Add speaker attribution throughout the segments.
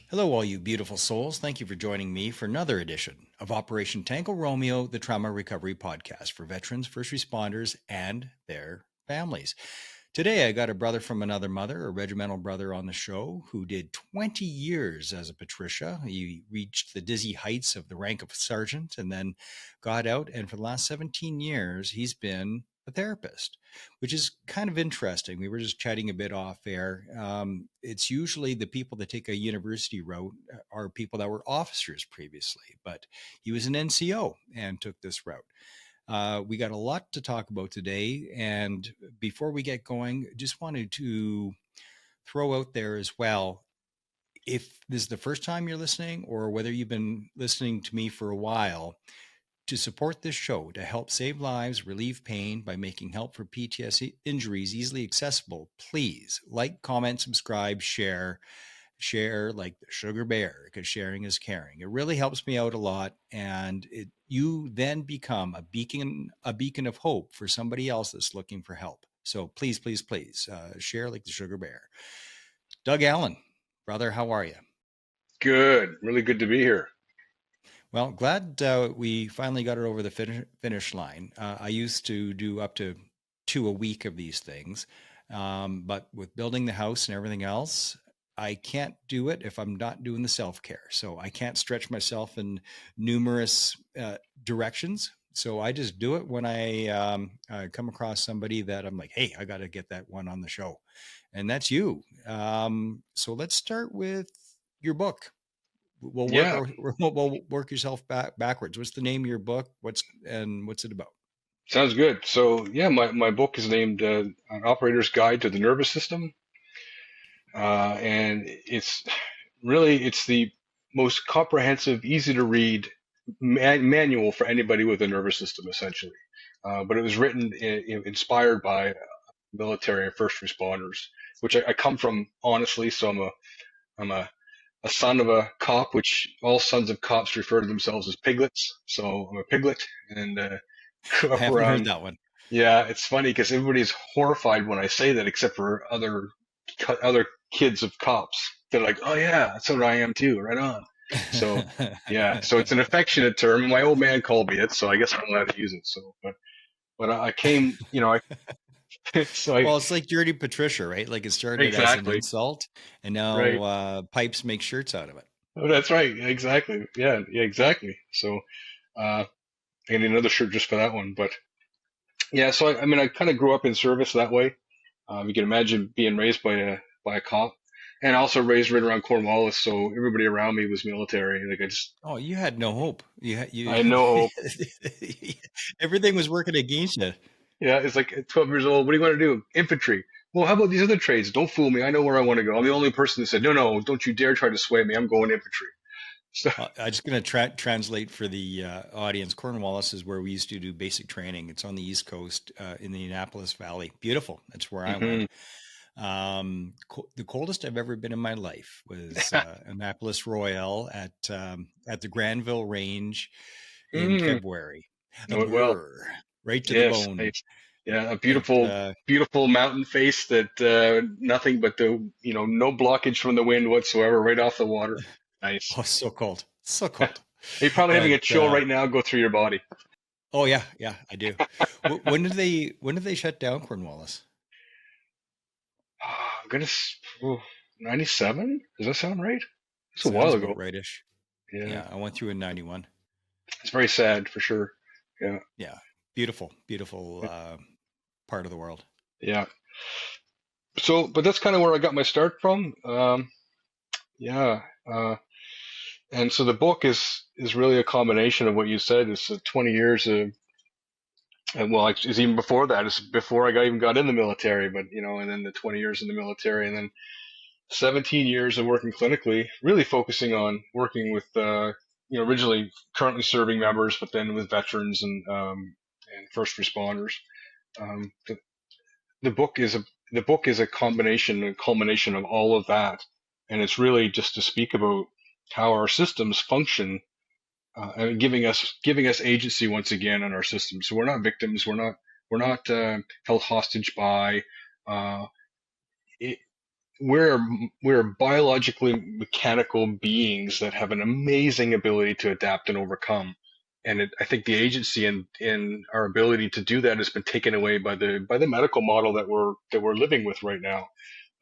Speaker 1: Hello, all you beautiful souls. Thank you for joining me for another edition of Operation Tango Romeo, the Trauma Recovery Podcast for veterans, first responders, and their families. Today, I got a brother from another mother, a regimental brother on the show who did 20 years as a Patricia. He reached the dizzy heights of the rank of sergeant and then got out. And for the last 17 years, he's been a therapist, which is kind of interesting. We were just chatting a bit off air. It's usually the people that take a university route are people that were officers previously, but he was an NCO and took this route. We got a lot to talk about today. And before we get going, just wanted to throw out there as well, if this is the first time you're listening or whether you've been listening to me for a while, to support this show to help save lives, relieve pain by making help for PTSD injuries easily accessible, please like, comment, subscribe, share like the sugar bear, because sharing is caring. It really helps me out a lot, and you then become a beacon of hope for somebody else that's looking for help. So please share like the sugar bear. Doug Allen, brother, how are you?
Speaker 2: Good. Really good to be here.
Speaker 1: Well, glad we finally got it over the finish line. I used to do up to two a week of these things, but with building the house and everything else, I can't do it if I'm not doing the self care. So I can't stretch myself in numerous directions. So I just do it when I come across somebody that I'm like, hey, I got to get that one on the show. And that's you. So let's start with your book.
Speaker 2: Yeah,
Speaker 1: We'll work yourself backwards. What's the name of your book? What's it about?
Speaker 2: sounds good. So yeah, my book is named An Operator's Guide to the Nervous System, and it's the most comprehensive, easy to read manual for anybody with a nervous system, essentially. But it was written inspired by military and first responders, which I come from honestly. So I'm a son of a cop, which all sons of cops refer to themselves as piglets. So I'm a piglet and grew
Speaker 1: I
Speaker 2: up
Speaker 1: haven't heard
Speaker 2: around.
Speaker 1: that one.
Speaker 2: Yeah, it's funny because everybody's horrified when I say that, except for other kids of cops. They're like, "Oh yeah, that's what I am too. Right on." So yeah, so it's an affectionate term. My old man called me it, so I guess I'm allowed to use it. So, but I came, so I
Speaker 1: Well, it's like Dirty Patricia, right? Like it started as an
Speaker 2: exactly
Speaker 1: insult, and now
Speaker 2: right.
Speaker 1: pipes make shirts out of it.
Speaker 2: Oh, that's right. Exactly. Yeah, yeah, exactly. So. Uh, I need another shirt just for that one. But yeah, so I mean, I kind of grew up in service that way. You can imagine being raised by a cop, and also raised right around Cornwallis, so everybody around me was military. Like
Speaker 1: Oh, you had no hope.
Speaker 2: I had no hope.
Speaker 1: Everything was working against you.
Speaker 2: Yeah, it's like at 12 years old. What do you want to do? Infantry. Well, how about these other trades? Don't fool me. I know where I want to go. I'm the only person that said, no, no, don't you dare try to sway me. I'm going infantry. So
Speaker 1: I'm just going to translate for the audience. Cornwallis is where we used to do basic training. It's on the East Coast in the Annapolis Valley. Beautiful. That's where I
Speaker 2: hmm
Speaker 1: went. The coldest I've ever been in my life was Annapolis Royal at the Granville Range in
Speaker 2: mm,
Speaker 1: February. A
Speaker 2: know it well.
Speaker 1: brr, right to the
Speaker 2: Yes,
Speaker 1: bone.
Speaker 2: nice. Yeah, a
Speaker 1: It
Speaker 2: beautiful mountain face that nothing but no blockage from the wind whatsoever, right off the water. Nice.
Speaker 1: oh, so cold, so cold.
Speaker 2: You're probably having
Speaker 1: But
Speaker 2: a chill right now go through your body.
Speaker 1: oh yeah, I do. When did they shut down Cornwallis?
Speaker 2: I'm gonna 97? Does that sound right? It's a while
Speaker 1: Sounds
Speaker 2: ago.
Speaker 1: about rightish.
Speaker 2: Yeah,
Speaker 1: Yeah, I went through in '91.
Speaker 2: it's very sad for sure. Yeah,
Speaker 1: Yeah, beautiful part of the world.
Speaker 2: yeah. So, but that's kind of where I got my start from. Yeah. And so the book is really a combination of what you said. It's 20 years of and well, it's even before that. It's before I even got in the military, but and then the 20 years in the military, and then 17 years of working clinically, really focusing on working with, originally currently serving members, but then with veterans and first responders. Um, the, the book is a combination, a culmination of all of that, and it's really just to speak about how our systems function and giving us agency once again in our system. So we're not victims. We're not held hostage by uh, it, we're we're biologically mechanical beings that have an amazing ability to adapt and overcome. And I think the agency in our ability to do that has been taken away by the medical model that we're living with right now.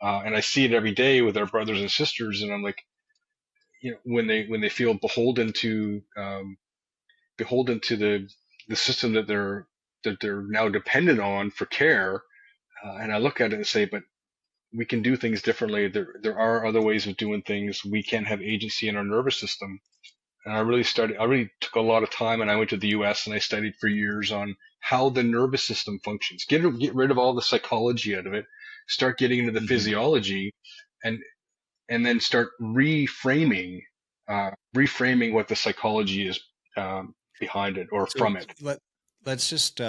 Speaker 2: And I see it every day with our brothers and sisters, and I'm like, when they feel beholden to the system that they're now dependent on for care, and I look at it and say, but we can do things differently. There are other ways of doing things. We can have agency in our nervous system. And I really took a lot of time, and I went to the US and I studied for years on how the nervous system functions. Get rid of all the psychology out of it, start getting into the
Speaker 1: Hmm.
Speaker 2: physiology, and then start reframing what the psychology is, behind it or
Speaker 1: So
Speaker 2: from it.
Speaker 1: let's just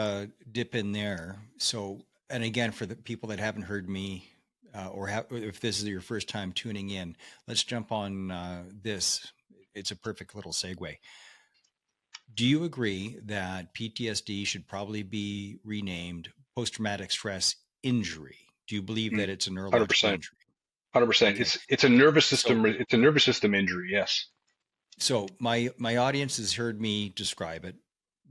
Speaker 1: dip in there. So, and again, for the people that haven't heard me, if this is your first time tuning in, let's jump on this. It's a perfect little segue. Do you agree that PTSD should probably be renamed post traumatic stress injury? Do you believe that it's a neurological
Speaker 2: 100%.
Speaker 1: injury?
Speaker 2: 100%.
Speaker 1: Okay.
Speaker 2: It's a nervous
Speaker 1: So
Speaker 2: system. It's a nervous system injury. Yes.
Speaker 1: my audience has heard me describe it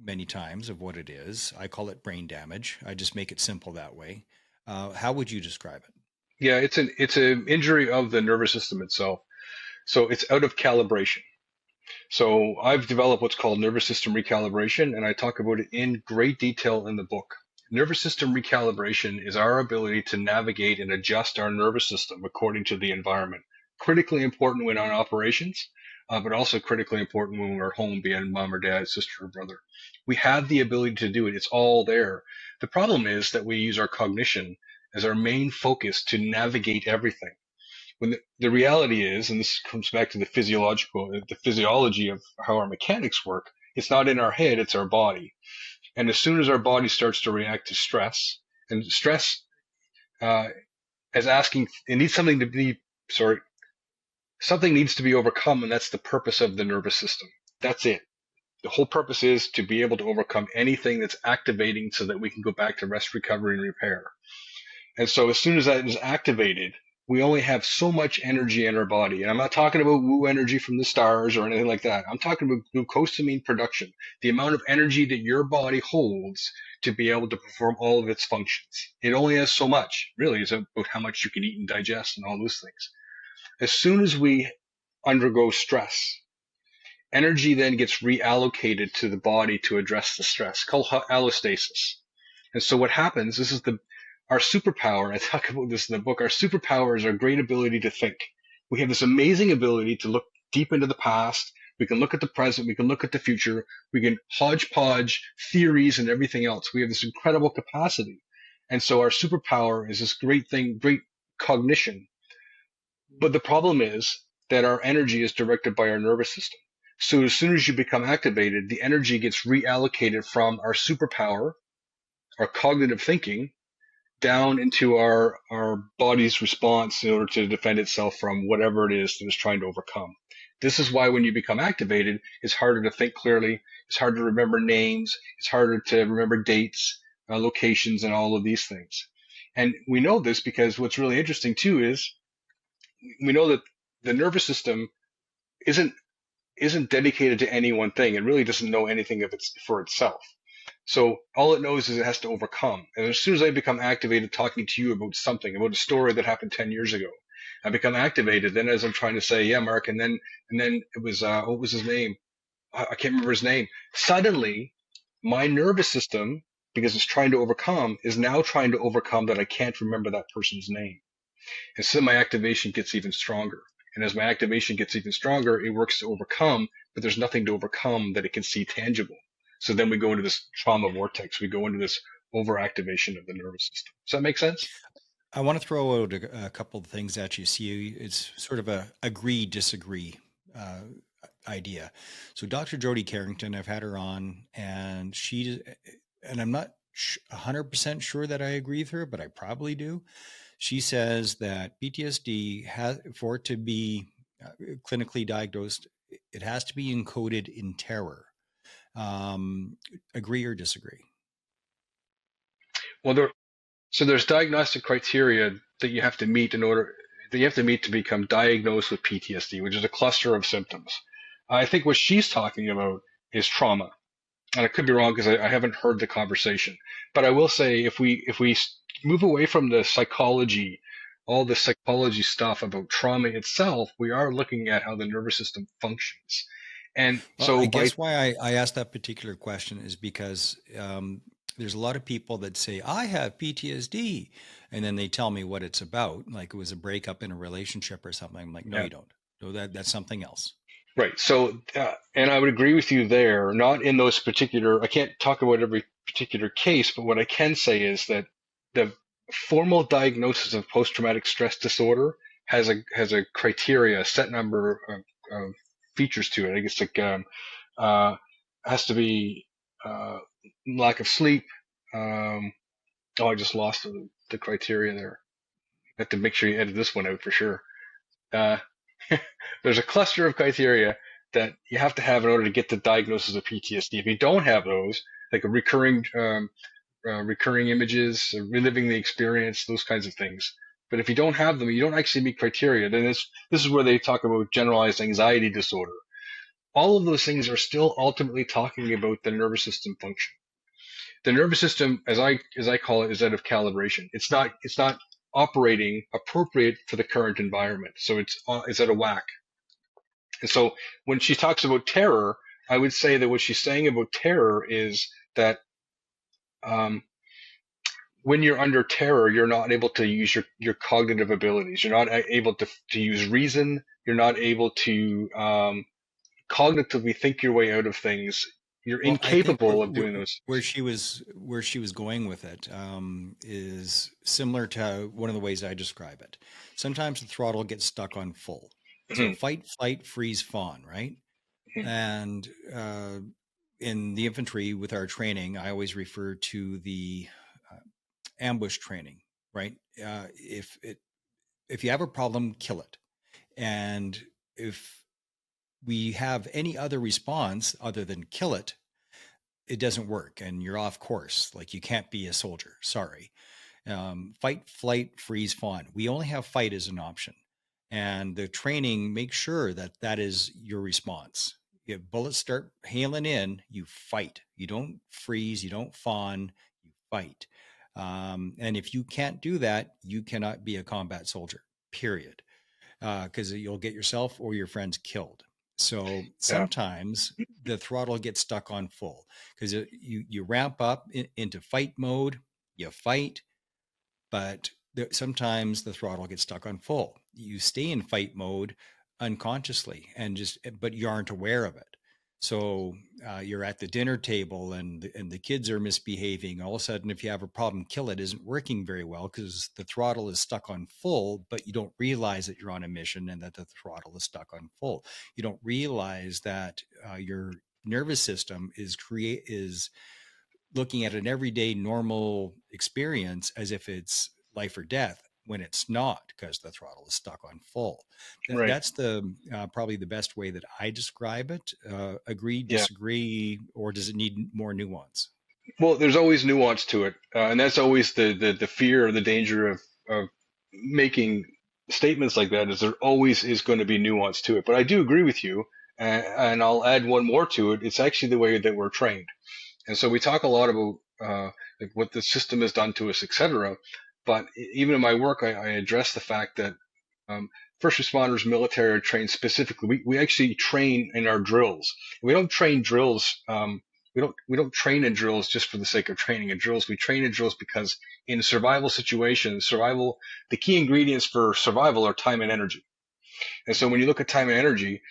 Speaker 1: many times of what it is. I call it brain damage. I just make it simple that way. How would you describe it?
Speaker 2: Yeah. It's an injury of the nervous system itself. So it's out of calibration. So I've developed what's called nervous system recalibration, and I talk about it in great detail in the book. Nervous system recalibration is our ability to navigate and adjust our nervous system according to the environment. Critically important when on operations, but also critically important when we're home, being mom or dad, sister or brother. We have the ability to do it. It's all there. The problem is that we use our cognition as our main focus to navigate everything, when the reality is, and this comes back to the physiology of how our mechanics work, it's not in our head, it's our body. And as soon as our body starts to react to stress, and stress, uh, as asking, it needs something to be, sorry, something needs to be overcome, and that's the purpose of the nervous system. That's it. The whole purpose is to be able to overcome anything that's activating so that we can go back to rest, recovery, and repair. And so as soon as that is activated, we only have so much energy in our body. And I'm not talking about woo energy from the stars or anything like that. I'm talking about glucosamine production, the amount of energy that your body holds to be able to perform all of its functions. It only has so much. Really, it's about how much you can eat and digest and all those things. As soon as we undergo stress, energy then gets reallocated to the body to address the stress, called allostasis. And so what happens, this is our superpower. I talk about this in the book. Our superpower is our great ability to think. We have this amazing ability to look deep into the past. We can look at the present. We can look at the future. We can hodgepodge theories and everything else. We have this incredible capacity. And so our superpower is this great thing, great cognition. But the problem is that our energy is directed by our nervous system. So as soon as you become activated, the energy gets reallocated from our superpower, our cognitive thinking, down into our body's response in order to defend itself from whatever it is that it's trying to overcome. This is why when you become activated, it's harder to think clearly. It's harder to remember names. It's harder to remember dates, locations, and all of these things. And we know this because what's really interesting too is we know that the nervous system isn't isn't dedicated to any one thing. It really doesn't know anything of its for itself. So all it knows is it has to overcome. And as soon as I become activated talking to you about something, about a story that happened 10 years ago, I become activated. Then as I'm trying to say, yeah, Mark, and then it was, what was his name? I can't remember his name. Suddenly my nervous system, because it's trying to overcome, is now trying to overcome that I can't remember that person's name. And so my activation gets even stronger. And as my activation gets even stronger, it works to overcome, but there's nothing to overcome that it can see tangible. So then we go into this trauma vortex. We go into this overactivation of the nervous system. Does that make sense?
Speaker 1: I want to throw out a couple of things at you. See, it's sort of a agree disagree uh, idea. So Dr. Jody Carrington, I've had her on, and I'm not 100% sure that I agree with her, but I probably do. She says that PTSD has, for it to be clinically diagnosed, it has to be encoded in terror. Agree or disagree?
Speaker 2: Well, so there's diagnostic criteria that you have to meet in order. that you have to meet to become diagnosed with PTSD, which is a cluster of symptoms. I think what she's talking about is trauma, and I could be wrong because I haven't heard the conversation. But I will say, if we move away from the psychology, all the psychology stuff about trauma itself, we are looking at how the nervous system functions. And
Speaker 1: Well,
Speaker 2: so
Speaker 1: I
Speaker 2: by
Speaker 1: guess why I asked that particular question is because there's a lot of people that say, I have PTSD. And then they tell me what it's about, like it was a breakup in a relationship or something. I'm like, no,
Speaker 2: yeah,
Speaker 1: you don't. No, that's something else.
Speaker 2: right. So, and I would agree with you there, not in those particular, I can't talk about every particular case, but what I can say is that the formal diagnosis of post-traumatic stress disorder has a criteria, a set number of features to it. I guess like, uh, has to be, uh, lack of sleep. Um, oh, I just lost the criteria there. I have to make sure you edit this one out for sure. Uh, there's a cluster of criteria that you have to have in order to get the diagnosis of PTSD. If you don't have those, like a recurring images, reliving the experience, those kinds of things. But if you don't have them, you don't actually meet criteria. Then this is where they talk about generalized anxiety disorder. All of those things are still ultimately talking about the nervous system function. The nervous system, as I call it, is out of calibration. It's not operating appropriate for the current environment. So it's out of whack. And so when she talks about terror, I would say that what she's saying about terror is that um, when you're under terror, you're not able to use your cognitive abilities. You're not able to use reason. You're not able to cognitively think your way out of things. You're
Speaker 1: Well, I think
Speaker 2: incapable of doing those things.
Speaker 1: where she was going with it is similar to one of the ways I describe it. Sometimes the throttle gets stuck on full, so
Speaker 2: Mhm,
Speaker 1: fight, flight, freeze, fawn, right?
Speaker 2: mhm.
Speaker 1: And in the infantry, with our training, I always refer to the uh, ambush training, right? If you have a problem, kill it, and if we have any other response other than kill it doesn't work and you're off course. Like you can't be a soldier. Sorry. Fight, flight, freeze, fawn. We only have fight as an option. And the training makes sure that that is your response. If bullets start hailing in, you fight. You don't freeze, you don't fawn, you fight. And if you can't do that, you cannot be a combat soldier, period, because you'll get yourself or your friends killed. So
Speaker 2: Yeah,
Speaker 1: sometimes the throttle gets stuck on full because you ramp up into fight mode, you fight, but sometimes the throttle gets stuck on full. You stay in fight mode unconsciously and just, but you aren't aware of it. So you're at the dinner table and the kids are misbehaving. All of a sudden, if you have a problem, kill it isn't working very well because the throttle is stuck on full, but you don't realize that you're on a mission and that the throttle is stuck on full. You don't realize that your nervous system is looking at an everyday normal experience as if it's life or death when it's not because the throttle is stuck on full.
Speaker 2: right.
Speaker 1: That's the probably the best way that I describe it. Agree,
Speaker 2: Yeah.
Speaker 1: disagree, or does it need more nuance?
Speaker 2: Well, there's always nuance to it, and that's always the fear or the danger of making statements like that. Is there always is going to be nuance to it? But I do agree with you, and I'll add one more to it. It's actually the way that we're trained. And so we talk a lot about like what the system has done to us, etc. But even in my work, I address the fact that um, first responders, military are trained specifically. We actually train in our drills. We don't train drills. We don't train in drills just for the sake of training in drills. We train in drills because in survival situations, the key ingredients for survival are time and energy. And so when you look at time and energy,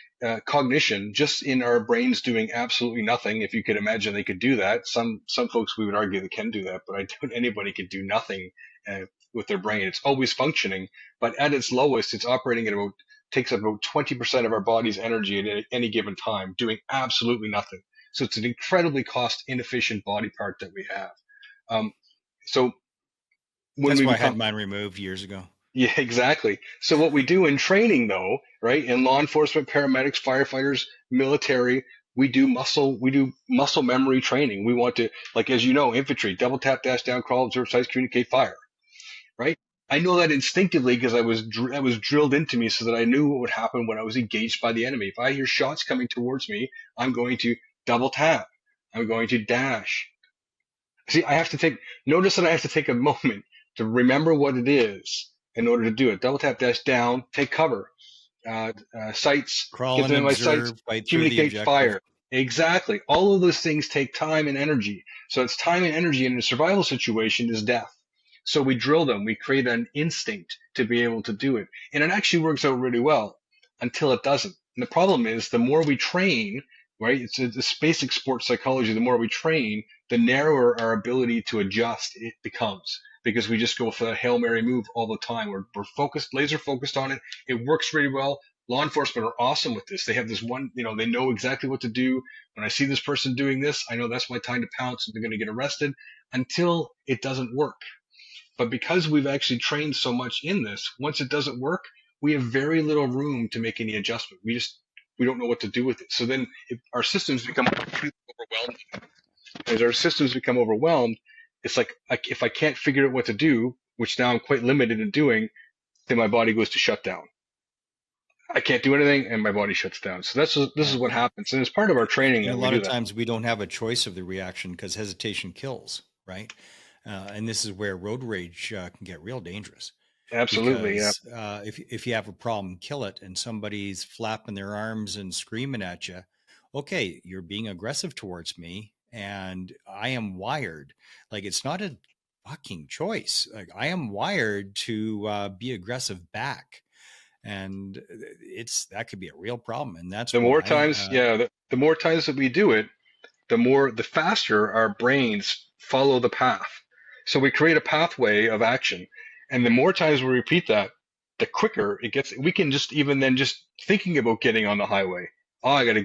Speaker 2: cognition, just in our brains doing absolutely nothing, if you could imagine they could do that, some folks we would argue they can do that, but I doubt anybody could do nothing with their brain. It's always functioning, but at its lowest, it's operating at about takes up about 20% of our body's energy at any given time, doing absolutely nothing. So it's an incredibly cost inefficient body part that we have. Um, so when
Speaker 1: That's
Speaker 2: we
Speaker 1: why I had
Speaker 2: become
Speaker 1: mine removed years ago.
Speaker 2: Yeah, exactly. So what we do in training though, right, in law enforcement, paramedics, firefighters, military, we do muscle memory training. We want to, like, as you know, infantry, double tap, dash down, crawl, observe, sight, communicate, fire, right? I know that instinctively because I was drilled into me so that I knew what would happen when I was engaged by the enemy. If I hear shots coming towards me, I'm going to double tap. I'm going to dash. See, notice that I have to take a moment to remember what it is in order to do it. Double tap, dash down, take cover, sights,
Speaker 1: Crawl
Speaker 2: get them
Speaker 1: and
Speaker 2: in my sights,
Speaker 1: observe, right through the
Speaker 2: communicate,
Speaker 1: objective.
Speaker 2: fire. Exactly. All of those things take time and energy. So it's time and energy in a survival situation is death. So we drill them. We create an instinct to be able to do it. And it actually works out really well until it doesn't. And the problem is the more we train, right? It's basic sports psychology. The more we train, the narrower our ability to adjust it becomes because we just go for that Hail Mary move all the time. We're focused, laser focused on it. It works really well. Law enforcement are awesome with this. They have this one, they know exactly what to do. When I see this person doing this, I know that's my time to pounce and they're going to get arrested until it doesn't work. But because we've actually trained so much in this, once it doesn't work, we have very little room to make any adjustment. We don't know what to do with it. So then if our systems become completely overwhelmed. As our systems become overwhelmed, it's like if I can't figure out what to do, which now I'm quite limited in doing, then my body goes to shut down. I can't do anything, and my body shuts down. So this is
Speaker 1: Yeah.
Speaker 2: what happens, and it's part of our training
Speaker 1: And a
Speaker 2: that we
Speaker 1: lot
Speaker 2: do
Speaker 1: of
Speaker 2: that.
Speaker 1: times we don't have a choice of the reaction because hesitation kills, right? And this is where road rage can get real dangerous
Speaker 2: Absolutely, yeah.
Speaker 1: because if you have a problem, kill it, and somebody's flapping their arms and screaming at you, okay, you're being aggressive towards me, and I am wired. Like it's not a fucking choice. Like I am wired to be aggressive back, and it's that could be a real problem, and that's
Speaker 2: The more
Speaker 1: why.
Speaker 2: times, yeah, the more times that we do it, the faster our brains follow the path. So we create a pathway of action. And the more times we repeat that, the quicker it gets. We can just even then just thinking about getting on the highway. Oh, I got to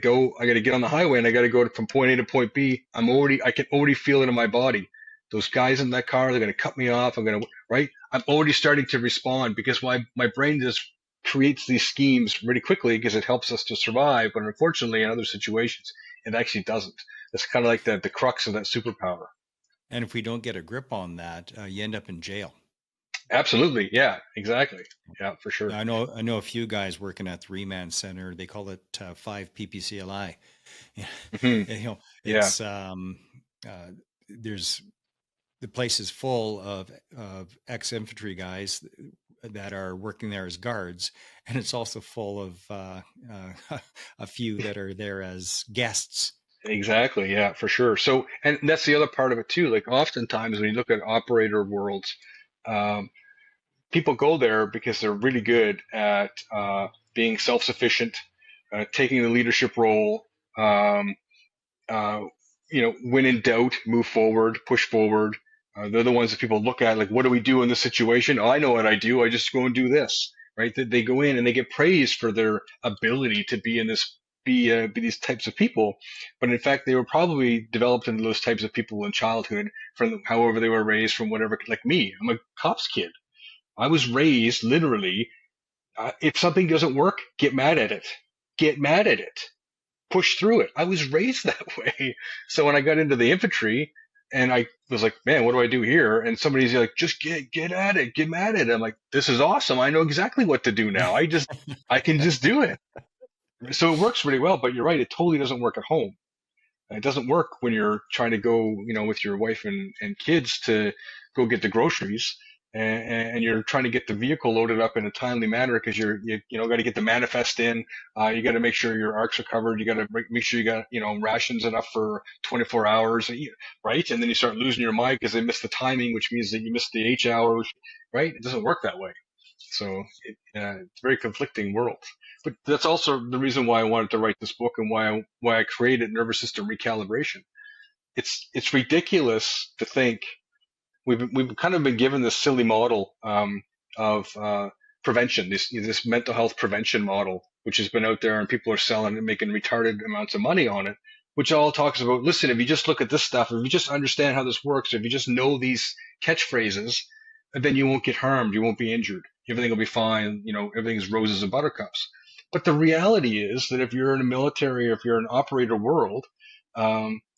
Speaker 2: get on the highway and I got to go from point A to point B. I can already feel it in my body. Those guys in that car, they're going to cut me off. Right? I'm already starting to respond because my brain just creates these schemes really quickly because it helps us to survive. But unfortunately, in other situations, it actually doesn't. It's kind of like the crux of that superpower.
Speaker 1: And if we don't get a grip on that, you end up in jail.
Speaker 2: Absolutely. Yeah, exactly. Yeah, for sure.
Speaker 1: I know a few guys working at the Remand Center. They call it 5 PPCLI.
Speaker 2: Hmm. Yeah,
Speaker 1: It's there's the place is full of ex infantry guys that are working there as guards, and it's also full of a few that are there as guests.
Speaker 2: exactly. Yeah, for sure. So, and that's the other part of it too. Like oftentimes when you look at operator worlds, um, people go there because they're really good at being self-sufficient, taking the leadership role, um, uh, when in doubt, move forward, push forward. They're the ones that people look at, like, what do we do in this situation? Oh, I know what I do. I just go and do this, right? They go in and they get praised for their ability to be these types of people. But in fact, they were probably developed into those types of people in childhood from however they were raised from whatever, like me. I'm a cops kid. I was raised literally, if something doesn't work, get mad at it. Get mad at it, push through it. I was raised that way. So when I got into the infantry and I was like, man, what do I do here? And somebody's like, just get at it, get mad at it. I'm like, this is awesome. I know exactly what to do now. I can just do it. So it works really well, but you're right. It totally doesn't work at home. It doesn't work when you're trying to go, with your wife and kids to go get the groceries, and you're trying to get the vehicle loaded up in a timely manner because got to get the manifest in. You got to make sure your arcs are covered. You got to make sure you got, rations enough for 24 hours, right? And then you start losing your mind because they miss the timing, which means that you miss the H hours, right? It doesn't work that way. So it's a very conflicting world. But that's also the reason why I wanted to write this book and why I created nervous system recalibration. It's ridiculous to think we've kind of been given this silly model of prevention, this mental health prevention model, which has been out there and people are selling and making retarded amounts of money on it, which all talks about, listen, if you just look at this stuff, if you just understand how this works, if you just know these catchphrases, then you won't get harmed, you won't be injured, everything will be fine, everything is roses and buttercups. But the reality is that if you're in a military or if you're an operator world,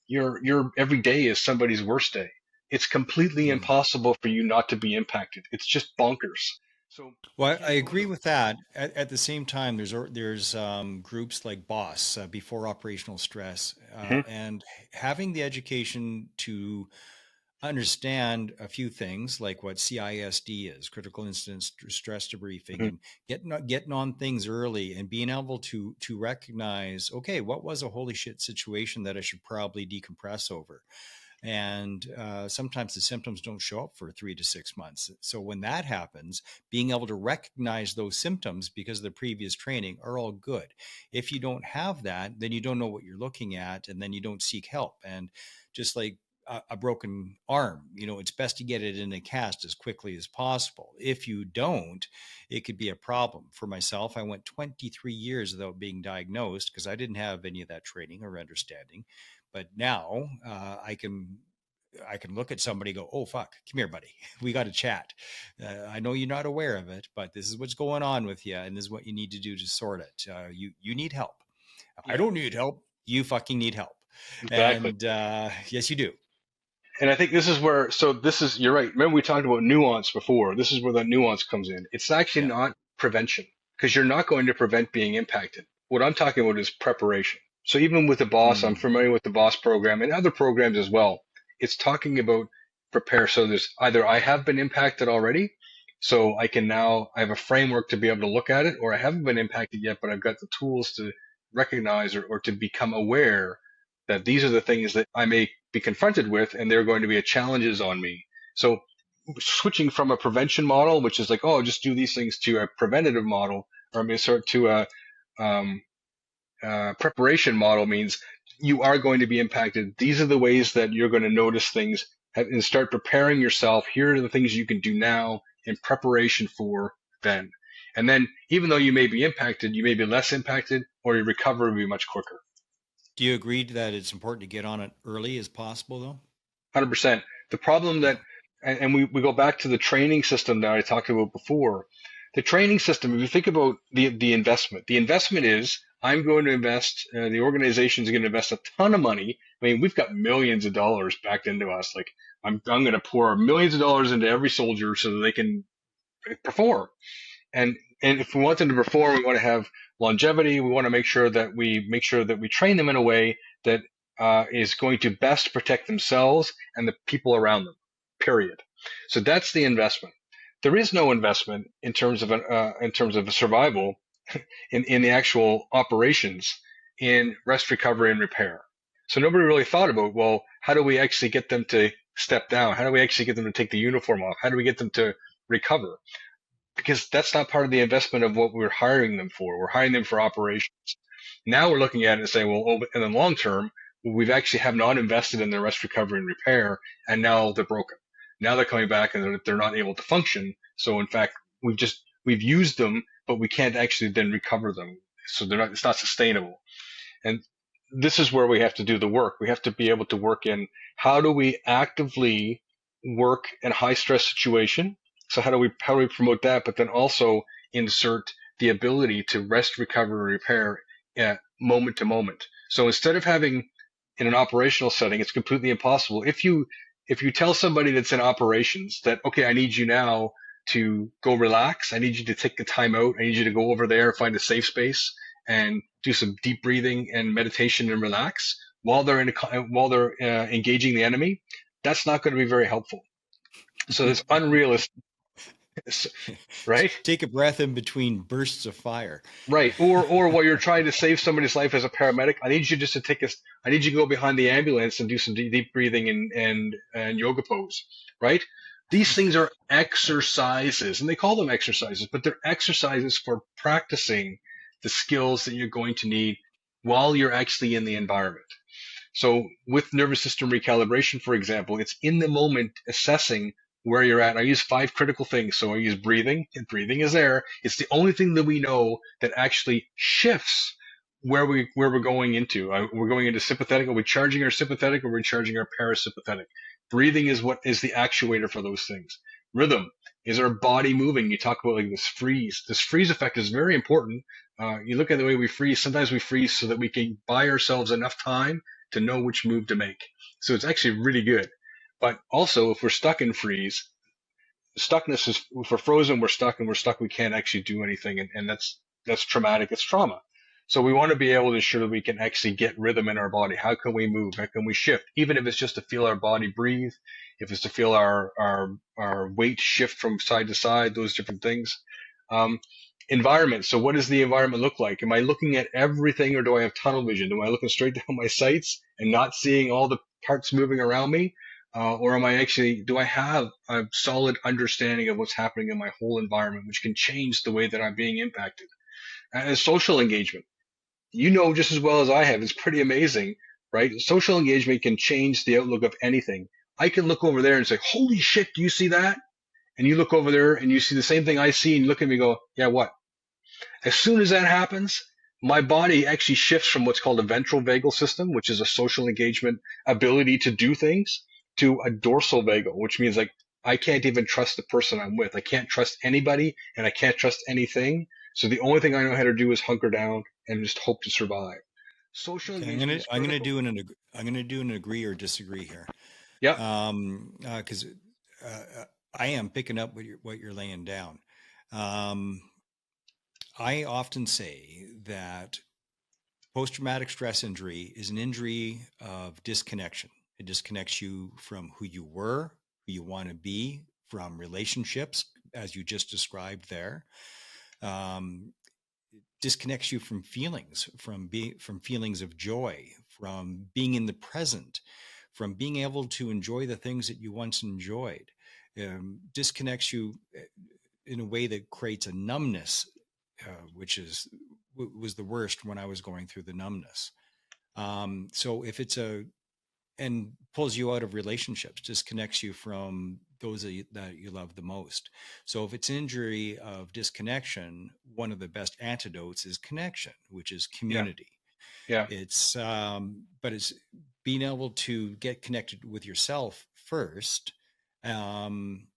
Speaker 2: your every day is somebody's worst day. it's completely
Speaker 1: Mm.
Speaker 2: impossible for you not to be impacted. It's just bonkers. So you
Speaker 1: Well, I
Speaker 2: can't go
Speaker 1: agree
Speaker 2: to.
Speaker 1: with that. At the same time, there's groups like BOSS, before operational stress,
Speaker 2: Mhm,
Speaker 1: and having the education to understand a few things like what CISD is, critical incident stress debriefing,
Speaker 2: mhm,
Speaker 1: and getting on things early and being able to recognize, okay, what was a holy shit situation that I should probably decompress over. And sometimes the symptoms don't show up for 3 to 6 months. So when that happens, being able to recognize those symptoms because of the previous training are all good. If you don't have that, then you don't know what you're looking at, and then you don't seek help. And just like a broken arm, it's best to get it in a cast as quickly as possible. If you don't, it could be a problem. For myself, I went 23 years without being diagnosed because I didn't have any of that training or understanding. But now I can look at somebody and go, oh fuck, come here, buddy. We got to chat. I know you're not aware of it, but this is what's going on with you, and this is what you need to do to sort it. You need help. I
Speaker 2: yeah,
Speaker 1: don't need help. You fucking need help.
Speaker 2: exactly.
Speaker 1: And yes, you do.
Speaker 2: And I think this is where, so this is, you're right. Remember we talked about nuance before. This is where that nuance comes in. It's actually
Speaker 1: Yeah.
Speaker 2: not prevention because you're not going to prevent being impacted. What I'm talking about is preparation. So even with the boss, I'm
Speaker 1: Mm.
Speaker 2: familiar with the boss program and other programs as well. It's talking about prepare. So there's either I have been impacted already, so I have a framework to be able to look at it, or I haven't been impacted yet, but I've got the tools to recognize or to become aware that these are the things that I may be confronted with, and they're going to be challenges on me. So switching from a prevention model, which is like, oh, just do these things, to a preventative model, or I mean, sort to a um, preparation model means you are going to be impacted. These are the ways that you're going to notice things and start preparing yourself. Here are the things you can do now in preparation for then. And then, even though you may be impacted, you may be less impacted, or your recovery will be much quicker.
Speaker 1: Do you agree that it's important to get on it early as possible, though?
Speaker 2: 100%. The problem
Speaker 1: Yeah.
Speaker 2: that, and we go back to the training system that I talked about before. The training system, if you think about the investment is I'm going to invest, the organization is going to invest a ton of money. I mean, we've got millions of dollars backed into us. Like I'm going to pour millions of dollars into every soldier so that they can perform. And if we want them to perform, we want to have longevity. We want to make sure that we train them in a way that is going to best protect themselves and the people around them. Period. So that's the investment. There is no investment in terms of survival in the actual operations in rest, recovery, and repair. So nobody really thought about, well, how do we actually get them to step down? How do we actually get them to take the uniform off? How do we get them to recover? Because that's not part of the investment of what we're hiring them for. We're hiring them for operations. Now we're looking at it and saying, well, in the long term, we've actually have not invested in their rest, recovery, and repair, and now they're broken. Now they're coming back and they're not able to function. So in fact, we've used them, but we can't actually then recover them. So it's not sustainable. And this is where we have to do the work. We have to be able to work in how do we actively work in a high stress situation. So how do we promote that, but then also insert the ability to rest, recover, and repair at moment to moment. So instead of having in an operational setting, it's completely impossible. If you tell somebody that's in operations that, okay, I need you now to go relax. I need you to take the time out. I need you to go over there, find a safe space and do some deep breathing and meditation and relax while they're engaging the enemy. That's not going to be very helpful. So it's unrealistic, right?
Speaker 1: Take a breath in between bursts of fire.
Speaker 2: Right. Or while you're trying to save somebody's life as a paramedic, I need you just to I need you to go behind the ambulance and do some deep breathing and yoga pose, right? These things are exercises, and they call them exercises, but they're exercises for practicing the skills that you're going to need while you're actually in the environment. So with nervous system recalibration, for example, it's in the moment assessing where you're at. I use 5 critical things. So I use breathing, and breathing is there. It's the only thing that we know that actually shifts where we're going into. We're going into sympathetic. Are we charging our sympathetic or are we charging our parasympathetic? Breathing is what is the actuator for those things. Rhythm is our body moving. You talk about like this freeze. This freeze effect is very important. You look at the way we freeze. Sometimes we freeze so that we can buy ourselves enough time to know which move to make. So it's actually really good. But also, if we're stuck in freeze, stuckness is, if we're frozen, we're stuck, and we're stuck, we can't actually do anything. And that's traumatic. It's trauma. So we want to be able to ensure that we can actually get rhythm in our body. How can we move? How can we shift? Even if it's just to feel our body breathe, if it's to feel our weight shift from side to side, those different things. Um, Environment. So what does the environment look like? Am I looking at everything, or do I have tunnel vision? Am I looking straight down my sights and not seeing all the parts moving around me? Or am I actually, do I have a solid understanding of what's happening in my whole environment, which can change the way that I'm being impacted? And social engagement, you know, just as well as I have, it's pretty amazing, right? Social engagement can change the outlook of anything. I can look over there and say, holy shit, do you see that? And you look over there and you see the same thing I see, and you look at me and go, yeah, what? As soon as that happens, my body actually shifts from what's called a ventral vagal system, which is a social engagement ability to do things, to a dorsal vagal, which means like I can't even trust the person I'm with. I can't trust anybody, and I can't trust anything. So the only thing I know how to do is hunker down and just hope to survive. Social
Speaker 1: Okay,
Speaker 2: engagement is
Speaker 1: I'm gonna
Speaker 2: critical.
Speaker 1: do I'm gonna do an agree or disagree here,
Speaker 2: Yeah,
Speaker 1: because I am picking up what you're laying down. Um, I often say that post traumatic stress injury is an injury of disconnection. It disconnects you from who you were, who you want to be, from relationships, as you just described there. Um, disconnects you from feelings, from feelings of joy, from being in the present, from being able to enjoy the things that you once enjoyed. Disconnects you in a way that creates a numbness, which was the worst when I was going through the numbness. So if it's a and pulls you out of relationships, disconnects you from those that you love the most. So if it's injury of disconnection, one of the best antidotes is connection, which is
Speaker 2: yeah,
Speaker 1: community.
Speaker 2: yeah,
Speaker 1: But it's being able to get connected with yourself first. Um,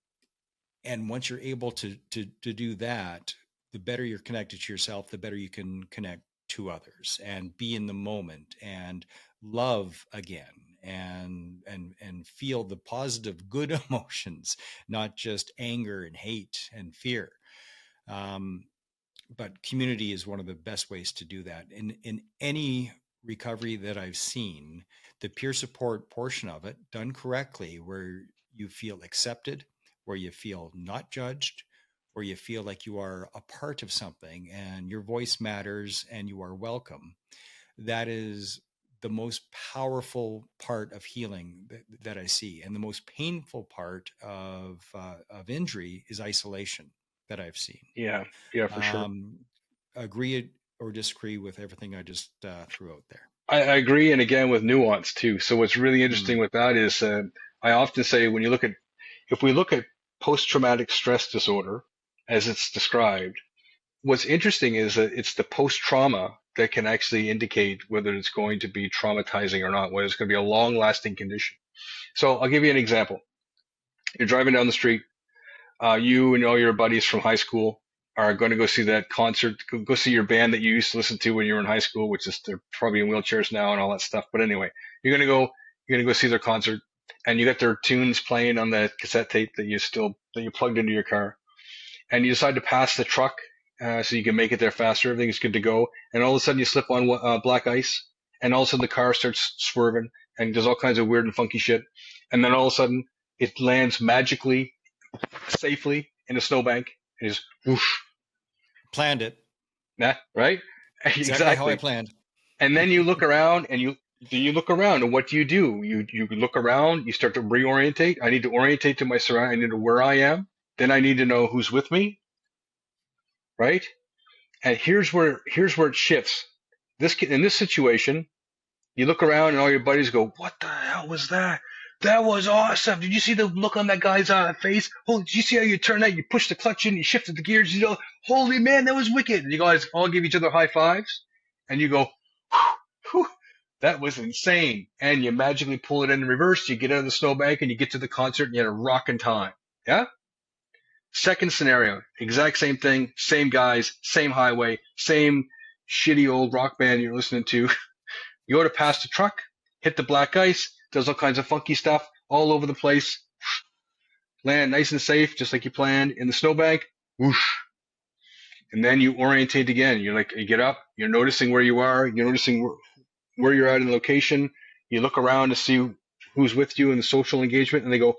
Speaker 1: and once you're able to do that, the better you're connected to yourself, the better you can connect to others and be in the moment and love again and feel the positive good emotions, not just anger and hate and fear. um, but community is one of the best ways to do that in any recovery that I've seen. The peer support portion of it done correctly, where you feel accepted, where you feel not judged, where you feel like you are a part of something and your voice matters and you are welcome, that is the most powerful part of healing that I see. And the most painful part of injury is isolation that I've seen.
Speaker 2: yeah, yeah, for sure.
Speaker 1: um, Agree or disagree with everything I just threw out there.
Speaker 2: I agree, and again with nuance too. So what's really interesting
Speaker 1: Mm,
Speaker 2: with that is, I often say when you look at, if we look at post-traumatic stress disorder as it's described, what's interesting is that it's the post-trauma that can actually indicate whether it's going to be traumatizing or not, whether it's going to be a long-lasting condition. So I'll give you an example. You're driving down the street, you and all your buddies from high school are going to go see that concert, go see your band that you used to listen to when you were in high school, which is they're probably in wheelchairs now and all that stuff. But anyway, you're going to go see their concert, and you got their tunes playing on the cassette tape that you plugged into your car, and you decide to pass the truck, so you can make it there faster. Everything's good to go. And all of a sudden you slip on black ice, and all of a sudden the car starts swerving and does all kinds of weird and funky shit. And then all of a sudden it lands magically safely in a snowbank. And just whoosh,
Speaker 1: planned it
Speaker 2: nah, right?
Speaker 1: exactly how I
Speaker 2: Exactly.
Speaker 1: planned.
Speaker 2: And then you look around, and you look around, and what do? You look around, you start to reorientate. I need to orientate to my surroundings. I need to know where I am. Then I need to know who's with me, right? And here's where it shifts. In this situation, you look around and all your buddies go, "What the hell was that? That was awesome! Did you see the look on that guy's face? Holy, did you see how you turned that? You pushed the clutch in, you shifted the gears. You know, holy man, that was wicked!" And you guys all give each other high fives, and you go, "Whew, whew, that was insane!" And you magically pull it in reverse. You get out of the snowbank and you get to the concert and you had a rocking time. Yeah. Second scenario, exact same thing, same guys, same highway, same shitty old rock band you're listening to. You go to pass the truck, hit the black ice, does all kinds of funky stuff. all over the place, land nice and safe, just like you planned. In the snowbank, whoosh. And then you orientate again. You're like, you get up, you're noticing where you are, you're noticing where you're at in the location. You look around to see who's with you in the social engagement, and they go,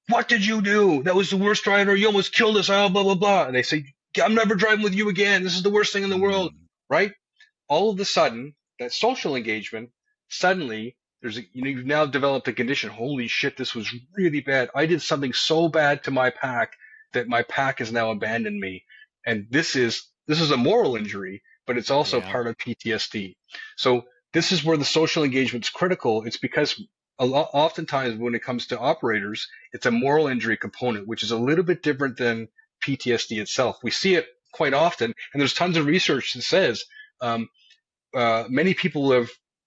Speaker 2: "What did you do? That was the worst driver. You almost killed us." Blah blah blah. And they say, "I'm never driving with you again. This is the worst thing in the world."
Speaker 1: Mm,
Speaker 2: Right? All of a sudden, that social engagement, suddenly you've now developed a condition. Holy shit, this was really bad. I did something so bad to my pack that my pack has now abandoned me. And this is a moral injury, but it's also
Speaker 1: yeah.
Speaker 2: part of PTSD. So this is where the social engagement is critical. It's because oftentimes when it comes to operators, it's a moral injury component, which is a little bit different than PTSD itself. We see it quite often, and there's tons of research that says um, many people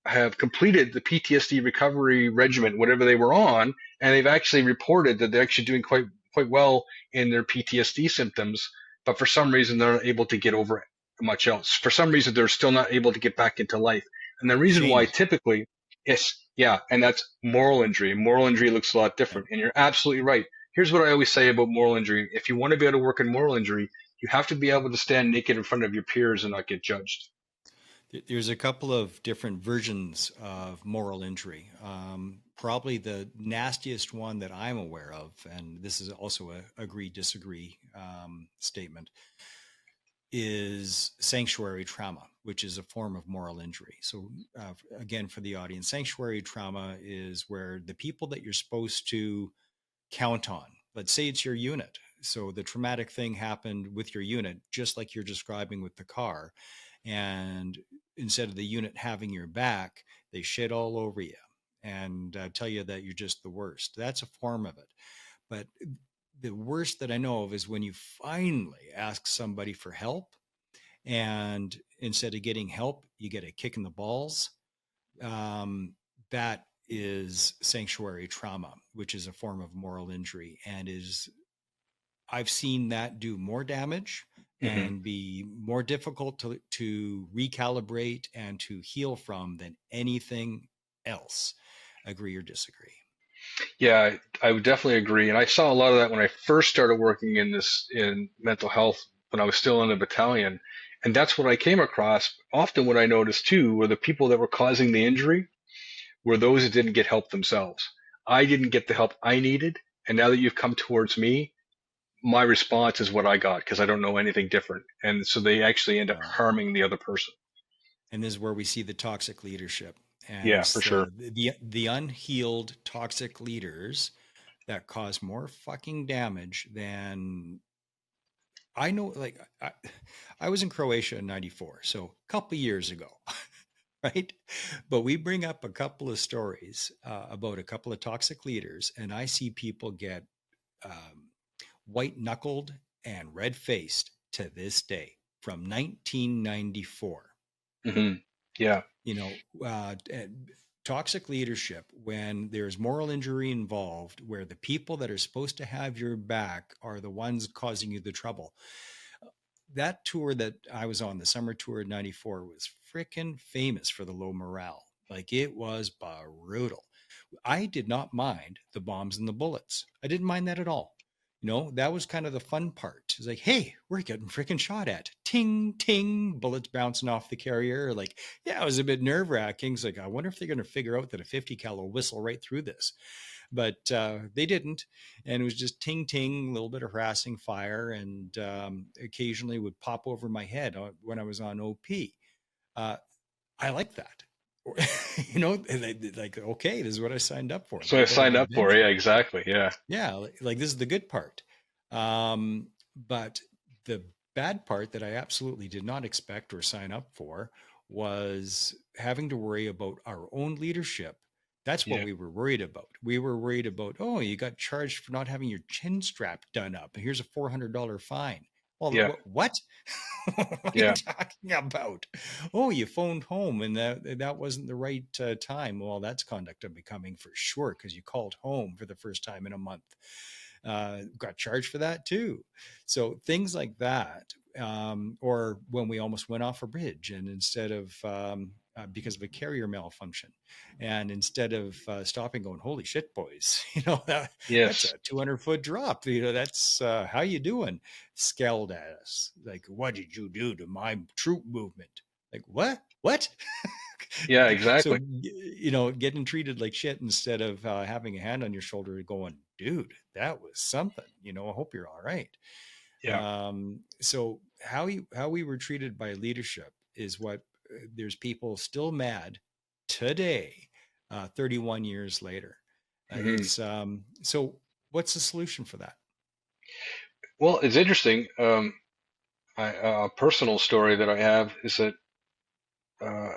Speaker 2: have completed the PTSD recovery regimen, whatever they were on, and they've actually reported that they're actually doing quite well in their PTSD symptoms. But for some reason, they're not able to get over much else. For some reason, they're still not able to get back into life. And the reason why
Speaker 1: Shame.
Speaker 2: typically is, yeah, and that's moral injury. Moral injury looks a lot
Speaker 1: Yep.
Speaker 2: different. And you're absolutely right. Here's what I always say about moral injury. If you want to be able to work in moral injury, you have to be able to stand naked in front of your peers and not get judged.
Speaker 1: There's a couple of different versions of moral injury. Probably the nastiest one that I'm aware of, and this is also a agree disagree statement, is sanctuary trauma, which is a form of moral injury. So, again, for the audience, sanctuary trauma is where the people that you're supposed to count on, let's say it's your unit. So the traumatic thing happened with your unit, just like you're describing with the car. And instead of the unit having your back, they shit all over you and tell you that you're just the worst. That's a form of it. But the worst that I know of is when you finally ask somebody for help, and instead of getting help, you get a kick in the balls. Um, that is sanctuary trauma, which is a form of moral injury, and is I've seen that do more damage
Speaker 2: Mm-hmm.
Speaker 1: and be more difficult to recalibrate and to heal from than anything else. Agree or disagree?
Speaker 2: Yeah, I would definitely agree. And I saw a lot of that when I first started working in mental health when I was still in the battalion. And that's what I came across. Often what I noticed too were the people that were causing the injury were those that didn't get help themselves. I didn't get the help I needed. And now that you've come towards me, my response is what I got because I don't know anything different. And so they actually end up
Speaker 1: Well,
Speaker 2: harming the other person.
Speaker 1: and this is where we see the toxic leadership, and
Speaker 2: Yeah, for
Speaker 1: it's
Speaker 2: sure.
Speaker 1: the unhealed toxic leaders that cause more fucking damage than I know. Like I was in Croatia in '94, so a couple of years ago, right? But we bring up a couple of stories about a couple of toxic leaders, and I see people get um, white knuckled and red faced to this day from 1994.
Speaker 2: Hmm. Yeah,
Speaker 1: You know, toxic leadership, when there's moral injury involved, where the people that are supposed to have your back are the ones causing you the trouble. That tour that I was on, the summer tour in '94, was freaking famous for the low morale. Like it was brutal. I did not mind the bombs and the bullets. I didn't mind that at all. You know, that was kind of the fun part. It's like, hey, we're getting freaking shot at. Ting, ting, bullets bouncing off the carrier. Like, yeah, it was a bit nerve wracking. It's like, I wonder if they're going to figure out that a 50 cal will whistle right through this. But they didn't. And it was just ting, ting, a little bit of harassing fire, and occasionally would pop over my head when I was on OP. Uh, I like that. You know, like, okay, this is what I signed up for.
Speaker 2: so I
Speaker 1: That bit of
Speaker 2: signed up for it. Yeah,
Speaker 1: adventure.
Speaker 2: exactly. Yeah,
Speaker 1: Yeah, like this is the good part. But the bad part that I absolutely did not expect or sign up for was having to worry about our own leadership. That's what
Speaker 2: yeah,
Speaker 1: we were worried about. We were worried about, oh, you got charged for not having your chin strap done up, and here's a $400 fine. Well,
Speaker 2: yeah,
Speaker 1: what? What are you
Speaker 2: yeah,
Speaker 1: talking about? Oh, you phoned home and that wasn't the right time. Well, that's conduct unbecoming for sure because you called home for the first time in a month. Got charged for that too. So things like that, or when we almost went off a bridge and instead of because of a carrier malfunction. And instead of stopping, going, "Holy shit, boys!" That's
Speaker 2: Yes.
Speaker 1: a 200-foot drop. That's how you doing? Scowled at us like, "What did you do to my troop movement?" Like, what? What?
Speaker 2: Yeah,
Speaker 1: So,
Speaker 2: exactly.
Speaker 1: getting treated like shit instead of having a hand on your shoulder and going, "Dude, that was something. I hope you're all right."
Speaker 2: Yeah.
Speaker 1: So how we were treated by leadership is what there's people still mad today, 31 years later.
Speaker 2: Hmm.
Speaker 1: It's So what's the solution for that?
Speaker 2: Well, it's interesting. A personal story that I have is that uh,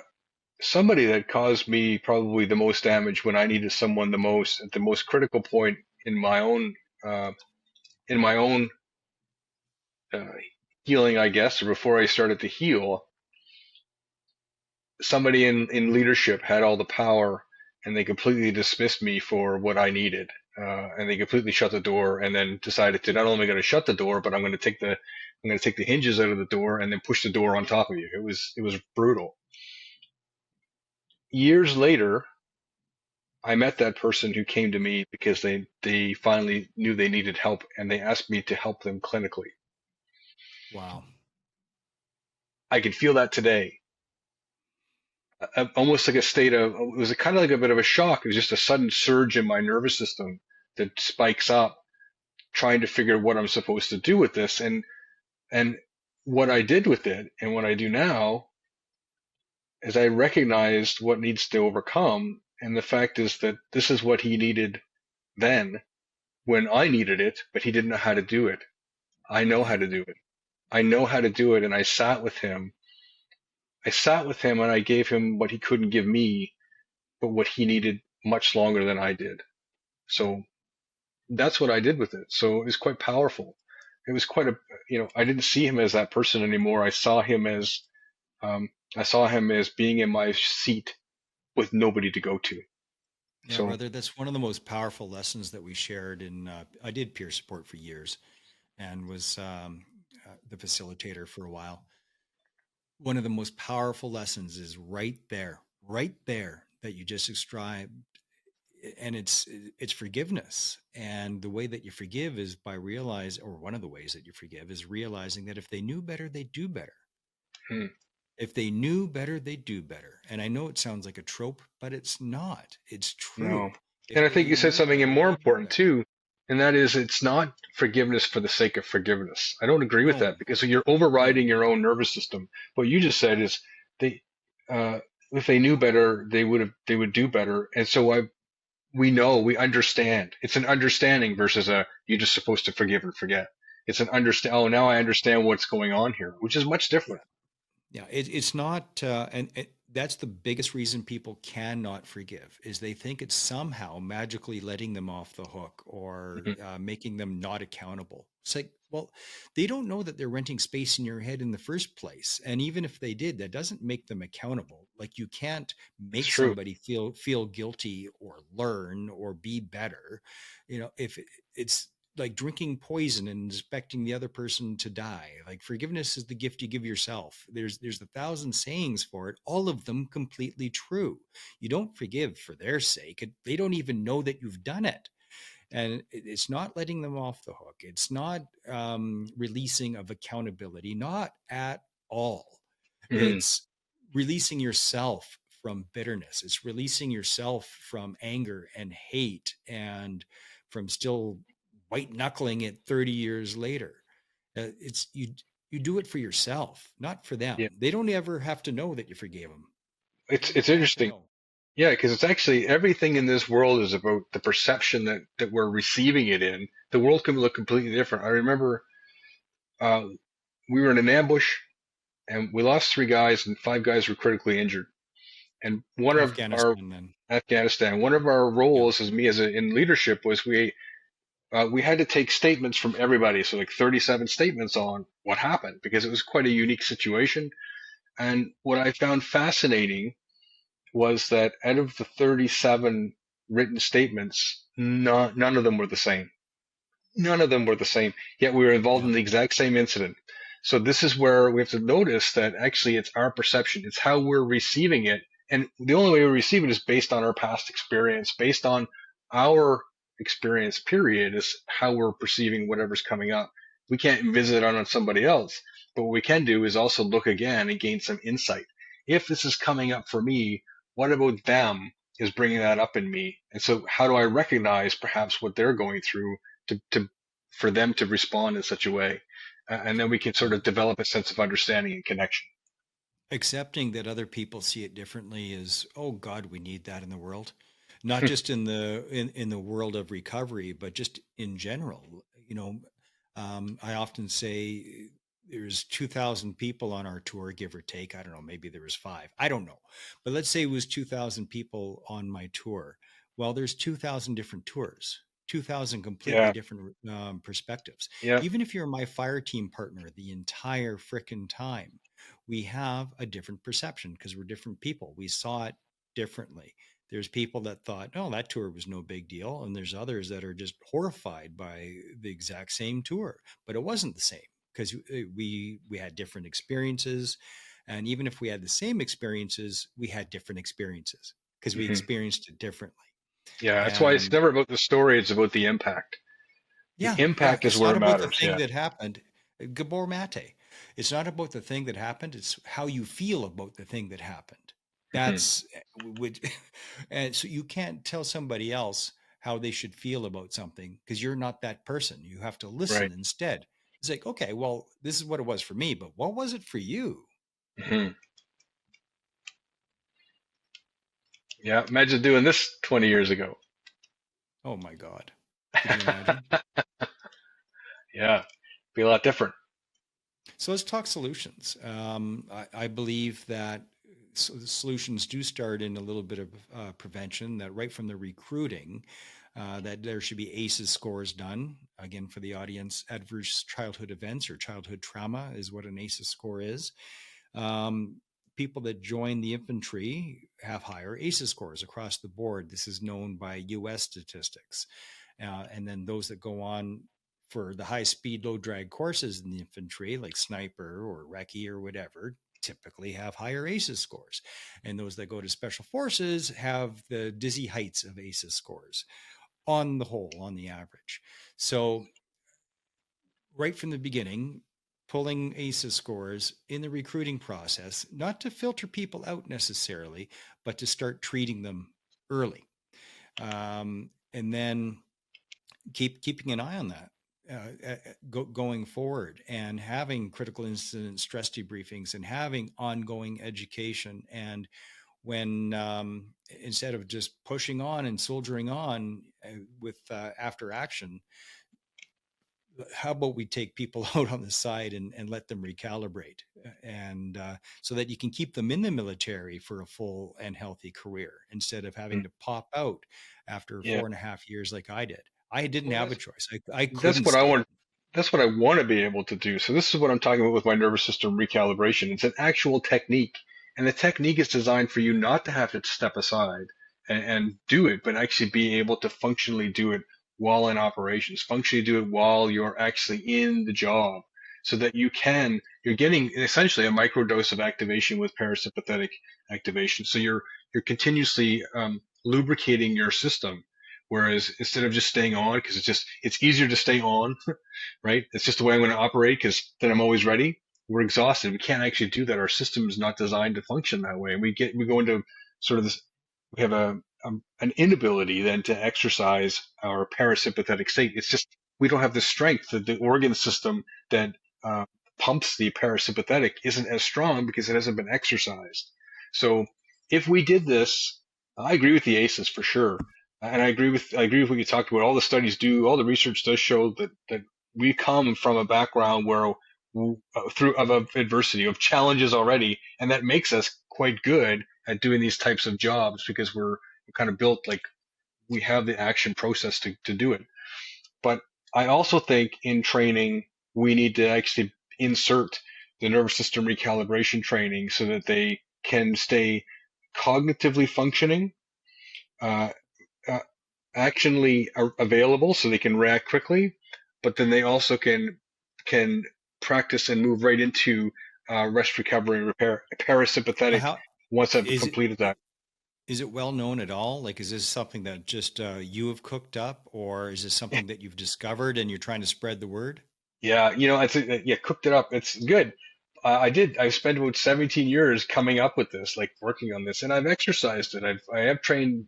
Speaker 2: somebody that caused me probably the most damage when I needed someone the most at the most critical point in my own uh, in my own uh, healing, I guess, or before I started to heal. Somebody in leadership had all the power, and they completely dismissed me for what I needed. And they completely shut the door, and then decided to not only going to shut the door, but I'm going to take the hinges out of the door and then push the door on top of you. It was brutal. Years later, I met that person who came to me because they finally knew they needed help, and they asked me to help them clinically.
Speaker 1: Wow.
Speaker 2: I can feel that today. Almost like a state of, it was kind of like a bit of a shock. It was just a sudden surge in my nervous system that spikes up, trying to figure what I'm supposed to do with this. And what I did with it and what I do now is I recognized what needs to overcome. And the fact is that this is what he needed then when I needed it, but he didn't know how to do it. I know how
Speaker 1: Yeah.
Speaker 2: to do it. I know how to do it. And I sat with him. I sat with him and I gave him what he couldn't give me, but what he needed much longer than I did. So that's what I did with it. So it was quite powerful. It was quite a, I didn't see him as that person anymore. Um, I saw him as being in my seat with nobody to go to.
Speaker 1: Yeah,
Speaker 2: So,
Speaker 1: brother, that's one of the most powerful lessons that we shared in I did peer support for years and was the facilitator for a while. One of the most powerful lessons is right there that you just described, and it's forgiveness. And the way that you forgive is by realize, or one of the ways that you forgive is realizing that if they knew better, they'd do better.
Speaker 2: hmm,
Speaker 1: If they knew better, they'd do better. And I know it sounds like a trope, but it's not. It's
Speaker 2: no.
Speaker 1: true.
Speaker 2: And
Speaker 1: If
Speaker 2: I think
Speaker 1: they
Speaker 2: you said
Speaker 1: knew
Speaker 2: something
Speaker 1: better,
Speaker 2: more
Speaker 1: they'd do
Speaker 2: important
Speaker 1: better.
Speaker 2: too, and that is it's not forgiveness for the sake of forgiveness. I don't agree with
Speaker 1: No,
Speaker 2: that because you're
Speaker 1: no.
Speaker 2: overriding your own nervous system. What you just said is they, uh, if they knew better, they would do better. And so we understand. It's an understanding versus you're just supposed to forgive and forget. It's an understand. Oh, now I understand what's going on here, which is much
Speaker 1: Yeah.
Speaker 2: different.
Speaker 1: Yeah, it's not, and that's the biggest reason people cannot forgive is they think it's somehow magically letting them off the hook or
Speaker 2: Mhm.
Speaker 1: making them not accountable. It's like, well, they don't know that they're renting space in your head in the first place, and even if they did, that doesn't make them accountable. Like you can't
Speaker 2: It's
Speaker 1: make
Speaker 2: true.
Speaker 1: somebody feel guilty or learn or be better. If it's like drinking poison and expecting the other person to die. Like forgiveness is the gift you give yourself. There's 1,000 sayings for it, all of them completely true. You don't forgive for their sake. They don't even know that you've done it. And it's not letting them off the hook. It's not releasing of accountability, not at all.
Speaker 2: Hmm.
Speaker 1: It's releasing yourself from bitterness. It's releasing yourself from anger and hate and from still white knuckling it 30 years later. It's you do it for yourself, not for them.
Speaker 2: Yeah,
Speaker 1: They don't ever have to know that you forgave them. They don't
Speaker 2: it's
Speaker 1: ever have to
Speaker 2: interesting.
Speaker 1: know.
Speaker 2: Yeah, because it's actually everything in this world is about the perception that we're receiving it in. The world can look completely different. I remember uh, we were in an ambush and we lost three guys and five guys were critically injured. And one of our
Speaker 1: Afghanistan then.
Speaker 2: Afghanistan, one of our
Speaker 1: Yep.
Speaker 2: roles as me as in leadership was we had to take statements from everybody, so like 37 statements on what happened because it was quite a unique situation. And what I found fascinating was that out of the 37 written statements, none of them were the same. None of them were the same, yet we were involved in
Speaker 1: Yep.
Speaker 2: the exact same incident. So this is where we have to notice that actually it's our perception. It's how we're receiving it and the only way we receive it is based on our past experience, based on our experience, period, is how we're perceiving whatever's coming up. We can't visit on somebody else, but what we can do is also look again and gain some insight. If this is coming up for me, what about them is bringing that up in me? And so how do I recognize perhaps what they're going through to for them to respond in such a way? And then we can sort
Speaker 1: Yeah.
Speaker 2: of develop a sense of understanding and connection.
Speaker 1: Accepting that other people see it differently is, oh God, we need that in the world. Not just in the world of recovery, but just in general. You know, I often say there's 2,000 people on our tour, give or take. I don't know, maybe there was five. I don't know. But let's say it was 2,000 people on my tour. Well, there's 2,000 different tours, 2,000 completely
Speaker 2: Yeah.
Speaker 1: different perspectives.
Speaker 2: Yeah.
Speaker 1: Even if you're my fire team partner the entire frickin' time, we have a different perception because we're different people. We saw it differently. There's people that thought, oh, that tour was no big deal. And there's others that are just horrified by the exact same tour, but it wasn't the same because we had different experiences. And even if we had the same experiences, we had different experiences because we
Speaker 2: Hmm.
Speaker 1: experienced it differently.
Speaker 2: Yeah. That's why it's
Speaker 1: And
Speaker 2: never about the story. It's about the impact. The
Speaker 1: yeah,
Speaker 2: impact is
Speaker 1: it's
Speaker 2: where
Speaker 1: not
Speaker 2: it
Speaker 1: about the
Speaker 2: matters.
Speaker 1: thing
Speaker 2: Yeah.
Speaker 1: that happened. Gabor Mate. It's not about the thing that happened. It's how you feel about the thing that happened.
Speaker 2: Hmm.
Speaker 1: That's would, and so you can't tell somebody else how they should feel about something because you're not that person. You have to
Speaker 2: Right.
Speaker 1: listen instead. It's like, okay, well, this is what it was for me, but what was it for you?
Speaker 2: Hmm. Yeah. Imagine doing this 20 years ago.
Speaker 1: Oh my God. Could you imagine?
Speaker 2: Yeah. Be a lot different.
Speaker 1: So let's talk solutions. I believe that the solutions do start in a little bit of prevention. That right from the recruiting, that there should be ACEs scores done. Again, for the audience, adverse childhood events or childhood trauma is what an ACEs score is. Um, People that join the infantry have higher ACEs scores across the board. This is known by U.S. statistics. And then those that go on for the high speed, low drag courses in the infantry, like sniper or recce or whatever, typically have higher ACEs scores. And those that go to special forces have the dizzy heights of ACEs scores on the whole, on the average. So, right from the beginning, pulling ACEs scores in the recruiting process, not to filter people out necessarily, but to start treating them early. And then keeping an eye on that going forward, and having critical incident stress debriefings and having ongoing education. And when instead of just pushing on and soldiering on with after action, how about we take people out on the side and let them recalibrate, and so that you can keep them in the military for a full and healthy career instead of having
Speaker 2: Mm.
Speaker 1: to pop out after
Speaker 2: Yeah.
Speaker 1: 4.5 years like I did. I didn't
Speaker 2: Well,
Speaker 1: have a choice. I
Speaker 2: that's
Speaker 1: couldn't
Speaker 2: what I
Speaker 1: stay.
Speaker 2: want. That's what I want to be able to do. So this is what I'm talking about with my nervous system recalibration. It's an actual technique, and the technique is designed for you not to have to step aside and do it, but actually be able to functionally do it while in operations, functionally do it while you're actually in the job, so that you're getting essentially a microdose of activation with parasympathetic activation. So you're continuously lubricating your system. Whereas instead of just staying on, because it's easier to stay on, right? It's just the way I'm going to operate because then I'm always ready. We're exhausted. We can't actually do that. Our system is not designed to function that way. And we go into sort of this, we have an inability then to exercise our parasympathetic state. It's just, we don't have the strength that the organ system that uh, pumps the parasympathetic isn't as strong because it hasn't been exercised. So if we did this, I agree with the ACEs for sure. And I agree with what you talked about. All the studies do, all the research does show that we come from a background where through of adversity, of challenges already, and that makes us quite good at doing these types of jobs because we're kind of built like we have the action process to do it. But I also think in training we need to actually insert the nervous system recalibration training so that they can stay cognitively functioning, uh, uh, actionally available so they can react quickly, but then they also can practice and move right into rest recovery and repair
Speaker 1: Well,
Speaker 2: parasympathetic
Speaker 1: how?
Speaker 2: once I've
Speaker 1: Is
Speaker 2: completed
Speaker 1: it
Speaker 2: that.
Speaker 1: is it well known at all? Like, is this something that just you have cooked up, or is this something that you've discovered and you're trying to spread the word?
Speaker 2: Yeah, yeah, cooked it up. It's good. I did. I spent about 17 years coming up with this, like working on this, and I've exercised it. I have trained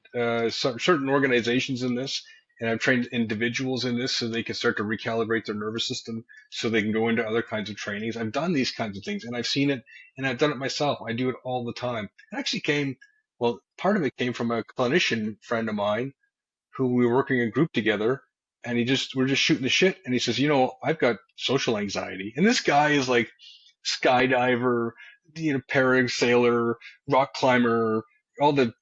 Speaker 2: certain organizations in this, and I've trained individuals in this so they can start to recalibrate their nervous system, so they can go into other kinds of trainings. I've done these kinds of things, and I've seen it, and I've done it myself. I do it all the time. It actually well, part of it came from a clinician friend of mine who we were working in a group together, and we're just shooting the shit, and he says, I've got social anxiety, and this guy is like skydiver, parasailer, rock climber, all the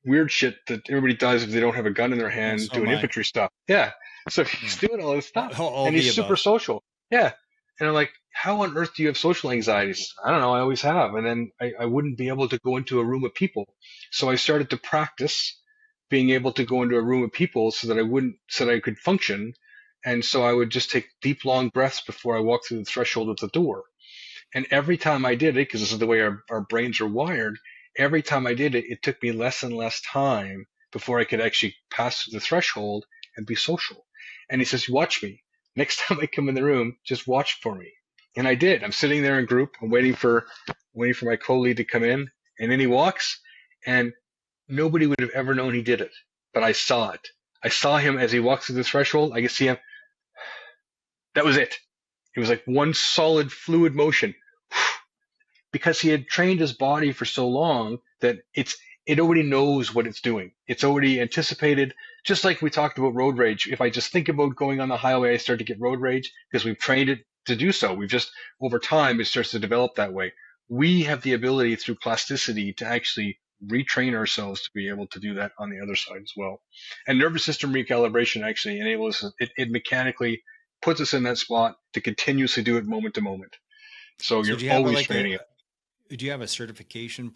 Speaker 2: weird shit that everybody does if they don't have a gun in their
Speaker 1: And
Speaker 2: hand
Speaker 1: so am
Speaker 2: doing
Speaker 1: I.
Speaker 2: infantry stuff. Yeah, so
Speaker 1: Yeah,
Speaker 2: he's doing all this stuff,
Speaker 1: all
Speaker 2: and
Speaker 1: the
Speaker 2: he's super
Speaker 1: above.
Speaker 2: social. Yeah. And I'm like, how on earth do you have social anxieties? I don't know. I always have. And then I wouldn't be able to go into a room of people. So I started to practice being able to go into a room of people so that I could function. And so I would just take deep, long breaths before I walked through the threshold of the door. And every time I did it, because this is the way our brains are wired, every time I did it, it took me less and less time before I could actually pass through the threshold and be social. And he says, watch me. Next time I come in the room, just watch for me. And I did. I'm sitting there in group. I'm waiting for my co-lead to come in. And then he walks, and nobody would have ever known he did it. But I saw it. I saw him as he walks through the threshold. I could see him. That was it. It was like one solid fluid motion, because he had trained his body for so long that it already knows what it's doing. It's already anticipated. Just like we talked about road rage. If I just think about going on the highway, I start to get road rage because we've trained it to do so. We've just, over time, it starts to develop that way. We have the ability through plasticity to actually retrain ourselves to be able to do that on the other side as well. And nervous system recalibration actually enables it mechanically puts us in that spot to continuously do it moment to moment. So
Speaker 1: So
Speaker 2: you're
Speaker 1: do you have
Speaker 2: always
Speaker 1: like
Speaker 2: training it.
Speaker 1: do you have a certification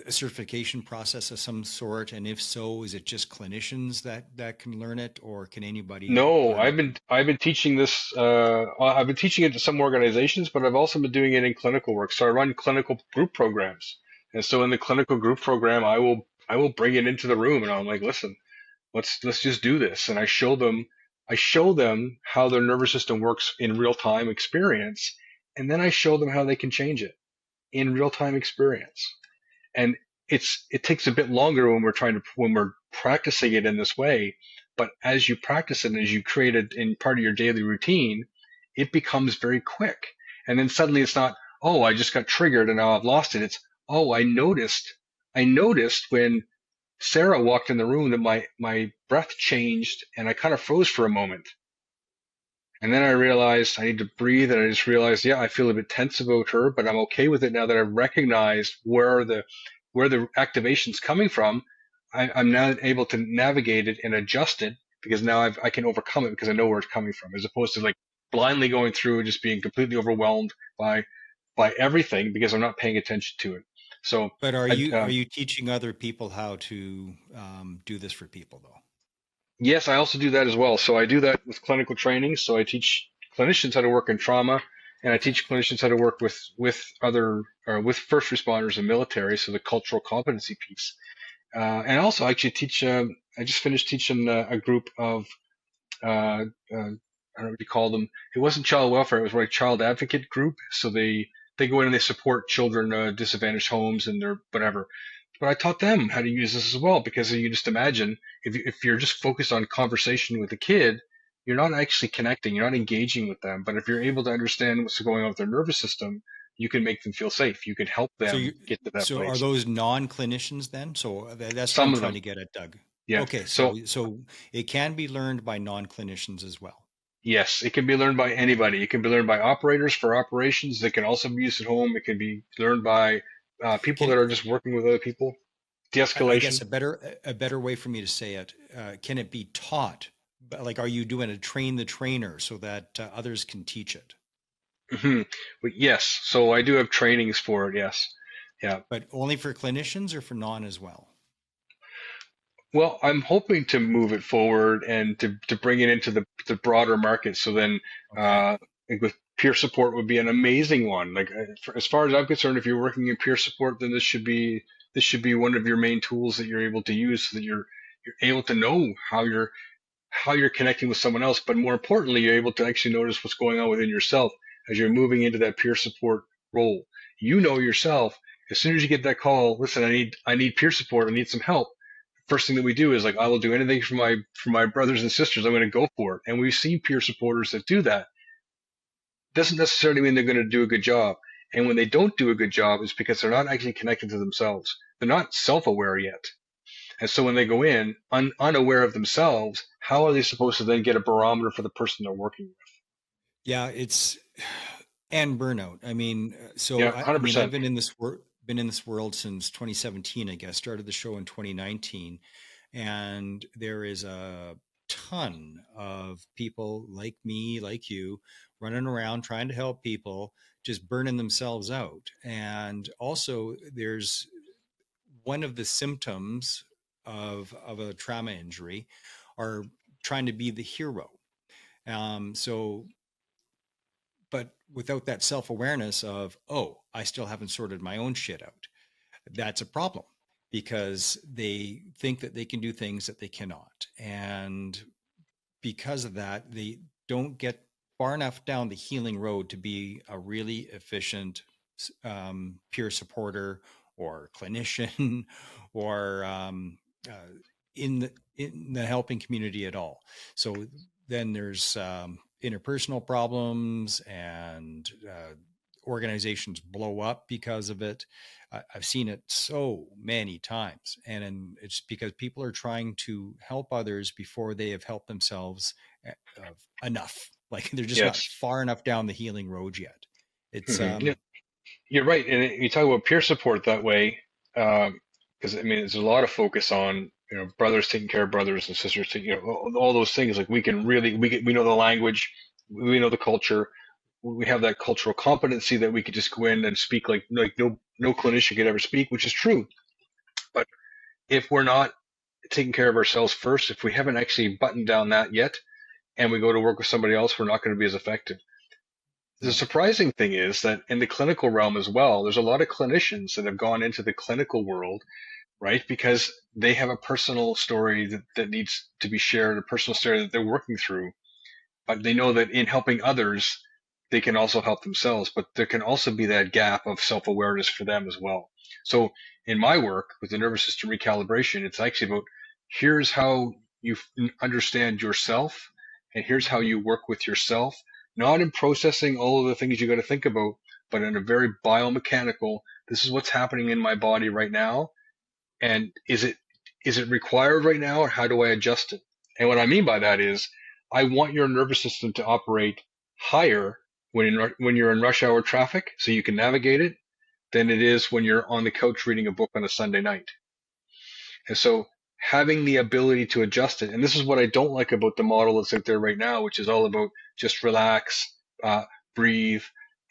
Speaker 1: a certification process of some sort? And if so, is it just clinicians that can learn it, or can anybody
Speaker 2: No,
Speaker 1: learn it?
Speaker 2: I've been teaching this. I've been teaching it to some organizations, but I've also been doing it in clinical work. So I run clinical group programs, and so in the clinical group program, I will bring it into the room, and I'm like, listen, let's just do this, and I show them how their nervous system works in real time experience, and then I show them how they can change it in real time experience. And it takes a bit longer when we're practicing it in this way, but as you practice it and as you create it in part of your daily routine, it becomes very quick. And then suddenly it's not, oh, I just got triggered and now I've lost it. It's, oh, I noticed when Sarah walked in the room that my breath changed and I kind of froze for a moment. And then I realized I need to breathe, and I just realized, yeah, I feel a bit tense about her, but I'm okay with it now that I've recognized where the activation's coming from. I'm now able to navigate it and adjust it, because now I can overcome it because I know where it's coming from, as opposed to like blindly going through and just being completely overwhelmed by everything because I'm not paying attention to it. So
Speaker 1: But
Speaker 2: I,
Speaker 1: are you teaching other people how to do this for people though?
Speaker 2: yes, I also do that as well. So I do that with clinical training. So I teach clinicians how to work in trauma, and I
Speaker 1: Okay.
Speaker 2: teach clinicians how to work with first responders and military. So the cultural competency piece, and also I actually teach. I just finished teaching a group of I don't know what you call them. It wasn't child welfare; it was like child advocate group. So they go in and they support children, disadvantaged homes, and their whatever. But I taught them how to use this as well, because you just imagine if you're just focused on conversation with a kid, you're not actually connecting, you're not engaging with them. But if you're able to understand what's going on with their nervous system, you can make them feel safe. You can help them get to that
Speaker 1: So are
Speaker 2: place.
Speaker 1: those non-clinicians then? So that's what I'm
Speaker 2: Some of
Speaker 1: trying
Speaker 2: them,
Speaker 1: to get at, Doug.
Speaker 2: yeah.
Speaker 1: Okay,
Speaker 2: So
Speaker 1: so it can be learned by non-clinicians as well.
Speaker 2: yes, it can be learned by anybody. It can be learned by operators for operations. It can also be used at home. It can be learned by people
Speaker 1: Can
Speaker 2: that are just working with other people.
Speaker 1: I guess
Speaker 2: De-escalation.
Speaker 1: a better way for me to say it, can it be taught? Like, are you doing a train the trainer so that others can teach it?
Speaker 2: Hmm. But yes, so I do have trainings for it. Yes, yeah.
Speaker 1: But only for clinicians or for non as well?
Speaker 2: Well, I'm hoping to move it forward and to bring it into the broader market. So then,
Speaker 1: Okay.
Speaker 2: like with peer support would be an amazing one. Like as far as I'm concerned, if you're working in peer support, then this should be one of your main tools that you're able to use so that you're able to know how you're connecting with someone else, but more importantly, you're able to actually notice what's going on within yourself as you're moving into that peer support role. You know yourself. As soon as you get that call, listen, I need peer support. I need some help. First thing that we do is like, I will do anything for my brothers and sisters. I'm going to go for it. And we've seen peer supporters that do that. Doesn't necessarily mean they're going to do a good job. And when they don't do a good job, it's because they're not actually connected to themselves. They're not self-aware yet. And so when they go in unaware of themselves, how are they supposed to then get a barometer for the person they're working with?
Speaker 1: Yeah, it's and burnout. I mean,
Speaker 2: Yeah,
Speaker 1: I mean, I've
Speaker 2: 100%.
Speaker 1: been in this world since 2017. I guess started the show in 2019, and there is a ton of people like me, like you, running around trying to help people, just burning themselves out. And also, there's one of the symptoms of a trauma injury are trying to be the hero. So but without that self-awareness of, oh, I still haven't sorted my own shit out, that's a problem because they think that they can do things that they cannot, and because of that they don't get far enough down the healing road to be a really efficient peer supporter or clinician or uh, in the helping community at all. So then there's interpersonal problems, and organizations blow up because of it. I've seen it so many times, it's because people are trying to help others before they have helped themselves enough. Like they're just not
Speaker 2: Yes.
Speaker 1: far enough down the healing road yet. It's
Speaker 2: Yeah, you're right. And you talk about peer support that way, because I mean, there's a lot of focus on, brothers taking care of brothers and sisters taking, all those things. Like we know the language, we know the culture, we have that cultural competency that we could just go in and speak like no clinician could ever speak, which is true. But if we're not taking care of ourselves first, if we haven't actually buttoned down that yet, and we go to work with somebody else, we're not going to be as effective. The
Speaker 1: no.
Speaker 2: surprising thing is that in the clinical realm as well, there's a lot of clinicians that have gone into the clinical world, right? Because they have a personal story that needs to be shared, a personal story that they're working through. But they know that in helping others, they can also help themselves. But there can also be that gap of self awareness for them as well. So in my work with the nervous system recalibration, it's actually about here's how you understand yourself, and here's how you work with yourself, not in processing all of the things you got to think about, but in a very biomechanical, this is what's happening in my body right now. And is it required right now, or how do I adjust it? And what I mean by that is I want your nervous system to operate higher when you're in rush hour traffic so you can navigate it than it is when you're on the couch reading a book on a Sunday night. And so having the ability to adjust it, and this is what I don't like about the model that's out there right now, which is all about just relax, breathe.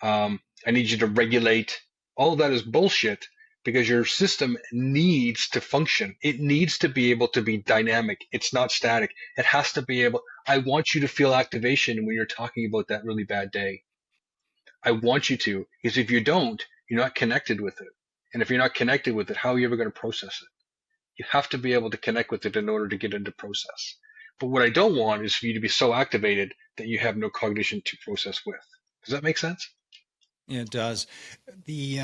Speaker 2: I need you to regulate. All of that is bullshit because your system needs to function. It needs to be able to be dynamic. It's not static. It has to be able. I want you to feel activation when you're talking about that really bad day. I want you to, because if you don't, you're not connected with it. And if you're not connected with it, how are you ever going to process it? You have to be able to connect with it in order to get into process. But what I don't want is for you to be so activated that you have no cognition to process with. Does that make sense?
Speaker 1: It does. The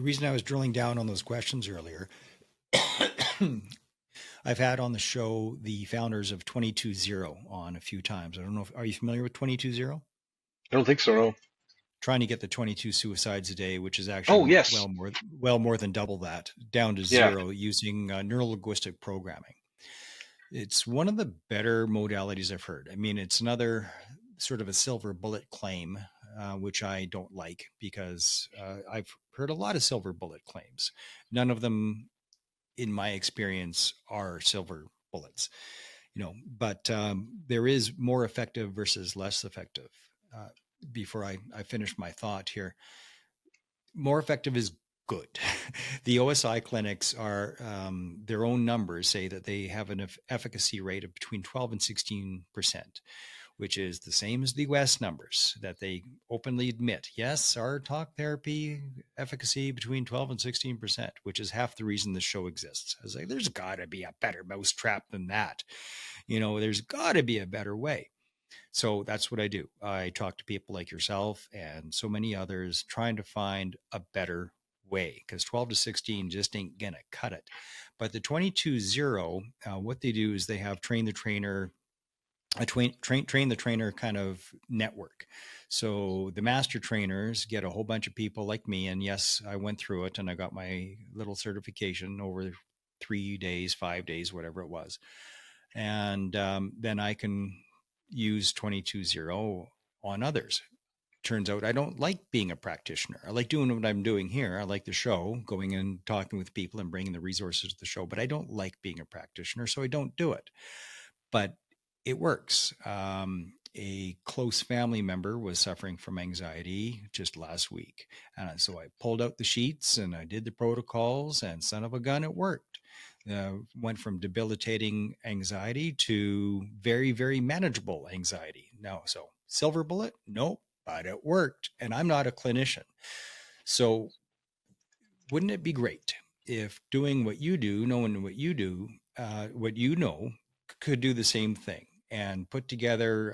Speaker 1: reason I was drilling down on those questions earlier, I've had on the show the founders of 220 on a few times. I don't know if are you familiar with 220?
Speaker 2: I don't think so. No.
Speaker 1: Trying to get the 22 suicides a day, which is
Speaker 2: Oh,
Speaker 1: actually
Speaker 2: yes.
Speaker 1: well more than double that, down to
Speaker 2: Yeah.
Speaker 1: zero using neurolinguistic programming. It's one of the better modalities I've heard. I mean, it's another sort of a silver bullet claim, which I don't like because I've heard a lot of silver bullet claims. None of them, in my experience, are silver bullets. But there is more effective versus less effective. Uh, Before I finish my thought here, more effective is good. The OSI clinics are their own numbers say that they have an efficacy rate of between 12 and 16%, which is the same as the US numbers that they openly admit. Yes, our talk therapy efficacy between 12 and 16%, which is half the reason the show exists. I was like, there's got to be a better mousetrap than that. There's got to be a better way. So that's what I do. I talk to people like yourself and so many others trying to find a better way, because 12 to 16 just ain't going to cut it. But the 22-0, what they do is they have train the trainer, train the trainer kind of network. So the master trainers get a whole bunch of people like me. And yes, I went through it and I got my little certification over 3 days, 5 days, whatever it was. And then I can use 22-0 on others. Turns out I don't like being a practitioner. I like doing what I'm doing here. I like the show, going and talking with people and bringing the resources to the show, but I don't like being a practitioner, so I don't do it. But it works. A close family member was suffering from anxiety just last week. And so I pulled out the sheets and I did the protocols, and son of a gun, it worked. Went from debilitating anxiety to very, very manageable anxiety. No, so silver bullet? Nope, but it worked. And I'm not a clinician. So wouldn't it be great if doing what you do, knowing what you do, what you know, could do the same thing and put together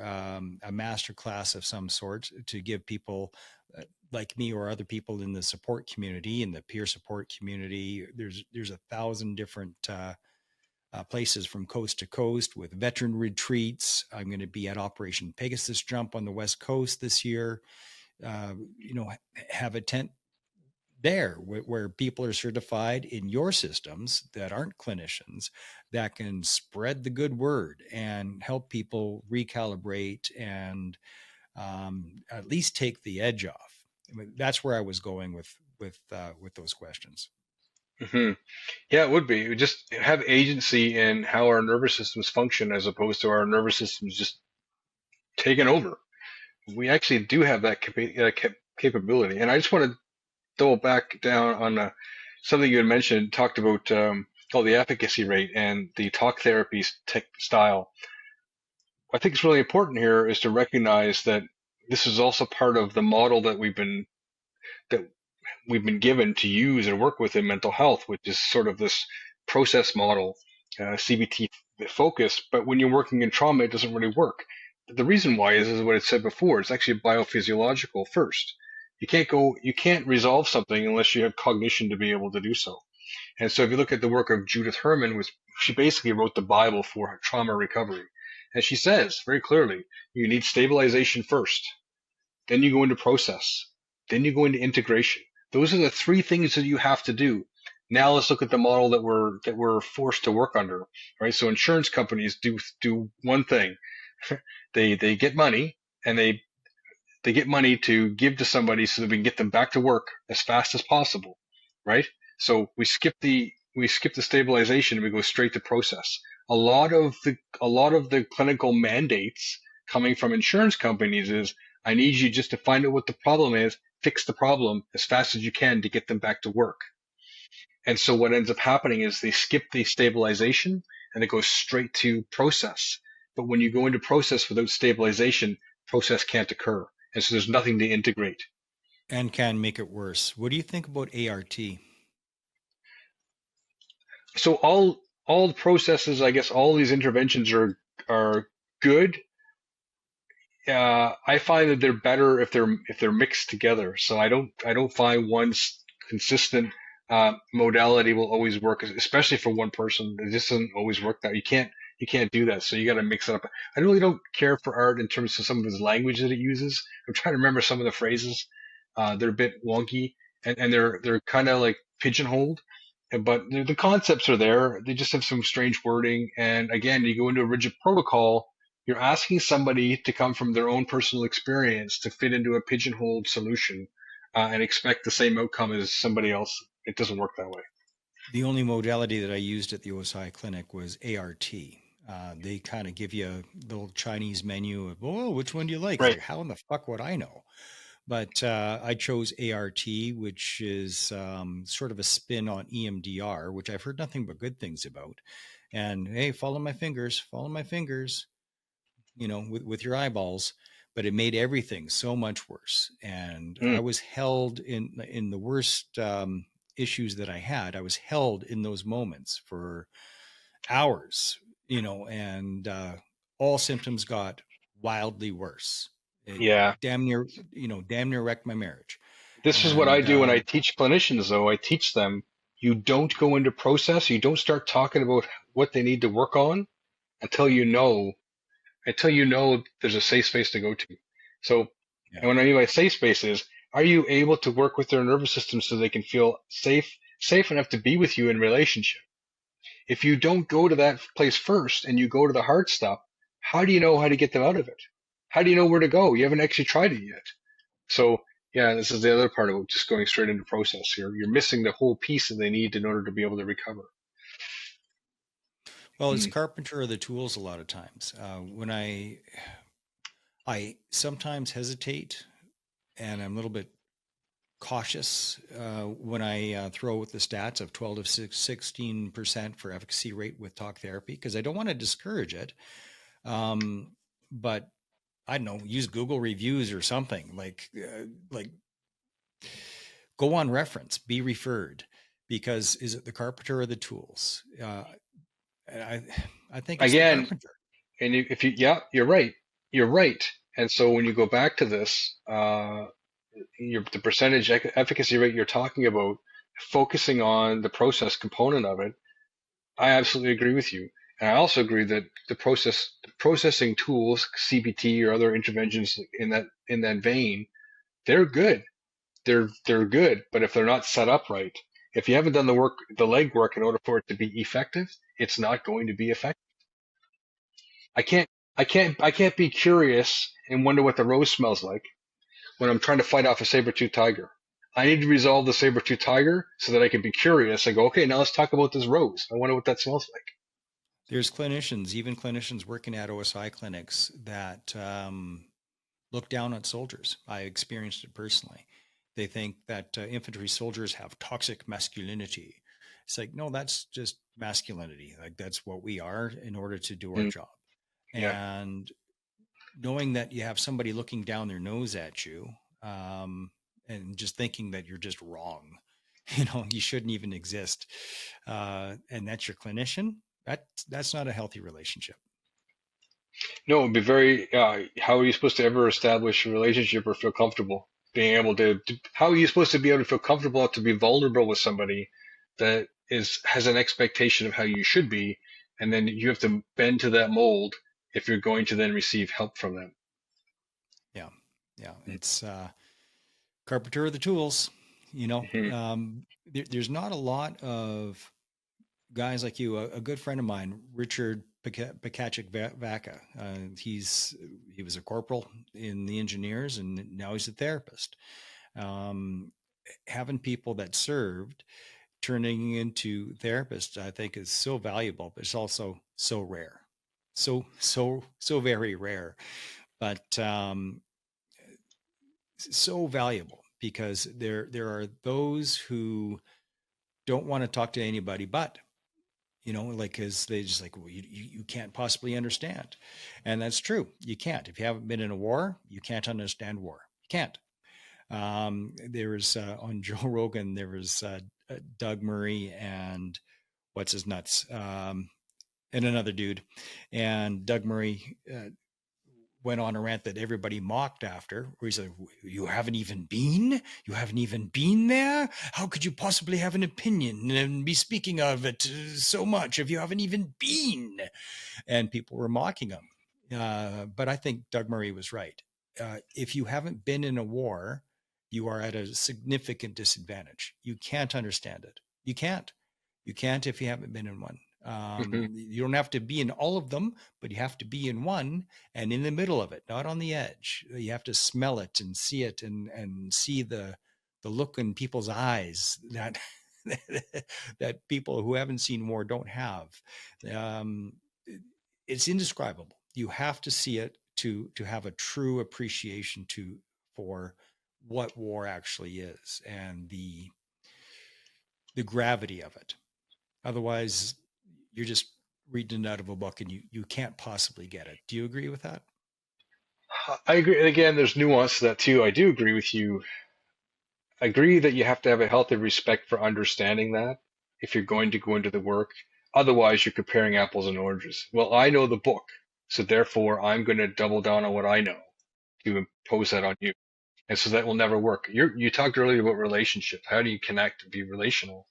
Speaker 1: a master class of some sort to give people like me or other people in the support community, in the peer support community. There's 1,000 different places from coast to coast with veteran retreats. I'm going to be at Operation Pegasus Jump on the West Coast this year. Have a tent there where people are certified in your systems that aren't clinicians, that can spread the good word and help people recalibrate and at least take the edge off. I mean, that's where I was going with those questions.
Speaker 2: Hmm. Yeah, it would be. It would just have agency in how our nervous systems function as opposed to our nervous systems just taken over. We actually do have that capability. And I just want to double back down on something you had mentioned, talked about called the efficacy rate and the talk therapy style. I think it's really important here is to recognize that this is also part of the model that we've been given to use and work with in mental health, which is sort of this process model, CBT focused. But when you're working in trauma, it doesn't really work. The reason why is what it said before. It's actually biophysiological first. You can't resolve something unless you have cognition to be able to do so. And so if you look at the work of Judith Herman, she basically wrote the Bible for trauma recovery. And she says very clearly, you need stabilization first. Then you go into process. Then you go into integration. Those are the three things that you have to do. Now let's look at the model that we're forced to work under, right? So insurance companies do one thing. They get money and they get money to give to somebody so that we can get them back to work as fast as possible, right? So we skip the stabilization and we go straight to process. A lot of the clinical mandates coming from insurance companies is I need you just to find out what the problem is, fix the problem as fast as you can to get them back to work. And so what ends up happening is they skip the stabilization and it goes straight to process. But when you go into process without stabilization, process can't occur. And so there's nothing to integrate.
Speaker 1: And can make it worse. What do you think about ART?
Speaker 2: So all the processes, I guess all these interventions are good. I find that they're better if they're mixed together. So I don't find one consistent modality will always work, especially for one person. It just doesn't always work that you can't do that. So you got to mix it up. I really don't care for Art in terms of some of his language that he uses. I'm trying to remember some of the phrases. They're a bit wonky and they're kind of like pigeonholed. But the concepts are there. They just have some strange wording. And again, you go into a rigid protocol, you're asking somebody to come from their own personal experience to fit into a pigeonholed solution and expect the same outcome as somebody else. It doesn't work that way.
Speaker 1: The only modality that I used at the OSI clinic was ART. They kind of give you a little Chinese menu of, oh, which one do you like? It's
Speaker 2: Right.
Speaker 1: like, how in the fuck would I know? But I chose ART, which is sort of a spin on EMDR, which I've heard nothing but good things about. And hey, follow my fingers, follow my fingers. with your eyeballs, but it made everything so much worse. And I
Speaker 2: Mm,
Speaker 1: was held in the worst issues that I had. I was held in those moments for hours, and all symptoms got wildly worse. It
Speaker 2: yeah.
Speaker 1: damn near wrecked my marriage.
Speaker 2: This is what I
Speaker 1: And
Speaker 2: do when I teach clinicians, though. I teach them you don't go into process. You don't start talking about what they need to work on until you know there's a safe space to go to. So,
Speaker 1: yeah,
Speaker 2: and what I mean by safe space is, are you able to work with their nervous system so they can feel safe enough to be with you in relationship? If you don't go to that place first and you go to the hard stuff, how do you know how to get them out of it? How do you know where to go? You haven't actually tried it yet. So yeah, this is the other part of it, just going straight into process here. You're missing the whole piece that they need in order to be able to recover.
Speaker 1: well, it's
Speaker 2: Mm,
Speaker 1: carpenter of the tools a lot of times. When I sometimes hesitate, and I'm a little bit cautious when I throw out the stats of 12 to 16% for efficacy rate with talk therapy, because I don't want to discourage it. But I don't know, use Google reviews or something like go on reference, be referred, because is it the carpenter or the tools? I I think it's the
Speaker 2: Again,
Speaker 1: carpenter.
Speaker 2: and if you, yeah, you're right. You're right. And so when you go back to this, the percentage efficacy rate you're talking about, focusing on the process component of it, I absolutely agree with you. And I also agree that the processing tools, CBT or other interventions in that vein, they're good. They're good, but if they're not set up right, if you haven't done the legwork in order for it to be effective, it's not going to be effective. I can't, I can't be curious and wonder what the rose smells like when I'm trying to fight off a saber-toothed tiger. I need to resolve the saber-toothed tiger so that I can be curious and go, okay, now let's talk about this rose. I wonder what that smells like.
Speaker 1: There's clinicians, even clinicians working at OSI clinics, that look down on soldiers. I experienced it personally. They think that infantry soldiers have toxic masculinity. It's like, no, that's just masculinity. Like, that's what we are in order to do our
Speaker 2: Mm,
Speaker 1: job.
Speaker 2: yeah.
Speaker 1: And knowing that you have somebody looking down their nose at you, um, and just thinking that you're just wrong, you shouldn't even exist, and that's your clinician. That's not a healthy relationship.
Speaker 2: No, it'd be very, how are you supposed to ever establish a relationship or feel comfortable being able how are you supposed to be able to feel comfortable to be vulnerable with somebody that has an expectation of how you should be, and then you have to bend to that mold if you're going to then receive help from them.
Speaker 1: Yeah, yeah. It's carpenter of the tools.
Speaker 2: Mm-hmm.
Speaker 1: There's not a lot of guys like you. A good friend of mine, Richard Pekachik Vaca. He was a corporal in the engineers, and now he's a therapist. Um, Having people that served turning into therapists, I think, is so valuable, but it's also so rare, so very rare. But so valuable, because there are those who don't want to talk to anybody, but like, because they just like, well, you can't possibly understand. And that's true, you can't. If you haven't been in a war, you can't understand war. You can't. There was on Joe Rogan, there was Doug Murray and what's his nuts, and another dude, and Doug Murray went on a rant that everybody mocked after, where he's like, you haven't even been? You haven't even been there? How could you possibly have an opinion and be speaking of it so much if you haven't even been? And people were mocking him. But I think Doug Murray was right. If you haven't been in a war, you are at a significant disadvantage. You can't understand it. You can't. You can't if you haven't been in one.
Speaker 2: Mm-hmm.
Speaker 1: You don't have to be in all of them, but you have to be in one and in the middle of it, not on the edge. You have to smell it and see it, and see the look in people's eyes that that people who haven't seen war don't have. Um, it's indescribable. You have to see it to have a true appreciation for what war actually is, and the gravity of it. Otherwise, you're just reading it out of a book and you can't possibly get it. Do you agree with that?
Speaker 2: I agree. And again, there's nuance to that too. I do agree with you. I agree that you have to have a healthy respect for understanding that if you're going to go into the work. Otherwise, you're comparing apples and oranges. Well, I know the book, so therefore I'm going to double down on what I know to impose that on you. And so that will never work. You talked earlier about relationships. How do you connect and be relational?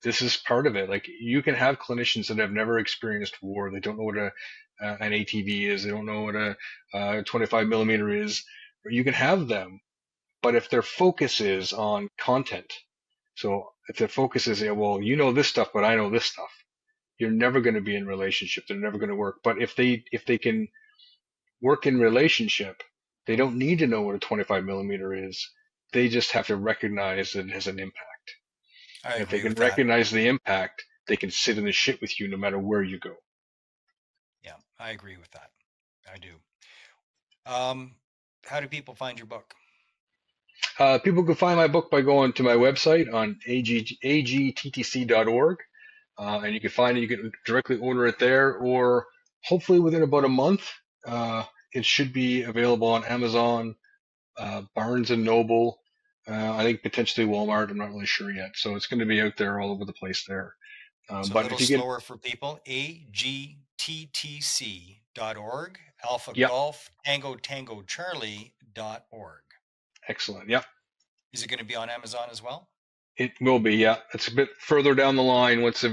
Speaker 2: This is part of it. Like you can have clinicians that have never experienced war. They don't know what an ATV is. They don't know what a 25 millimeter is. You can have them, but if their focus is on content, so if their focus is, yeah, well, you know this stuff, but I know this stuff, you're never going to be in relationship. They're never going to work. But if they can work in relationship, they don't need to know what a 25 millimeter is. They just have to recognize that it has an impact.
Speaker 1: I
Speaker 2: And if they
Speaker 1: agree
Speaker 2: can
Speaker 1: with that.
Speaker 2: recognize the impact, they can sit in the shit with you no matter where you go.
Speaker 1: Yeah, I agree with that. I do. Um, how do people find your book?
Speaker 2: People can find my book by going to my website on agttc.org, and you can find it. You can directly order it there, or hopefully within about a month, uh, it should be available on Amazon, Barnes and Noble. I think potentially Walmart. I'm not really sure yet. So it's going to be out there all over the place there.
Speaker 1: So a
Speaker 2: But
Speaker 1: little
Speaker 2: if you get,
Speaker 1: slower for people, agttc.org, Alpha
Speaker 2: yeah,
Speaker 1: Golf Tango Tango Charlie.org.
Speaker 2: excellent. Yeah,
Speaker 1: Is it going to be on Amazon as well?
Speaker 2: it will be. Yeah, it's a bit further down the line once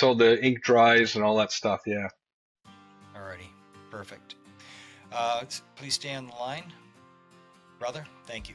Speaker 2: all the ink dries and all that stuff. Yeah.
Speaker 1: Alrighty, perfect. Please stay on the line. Brother, thank you.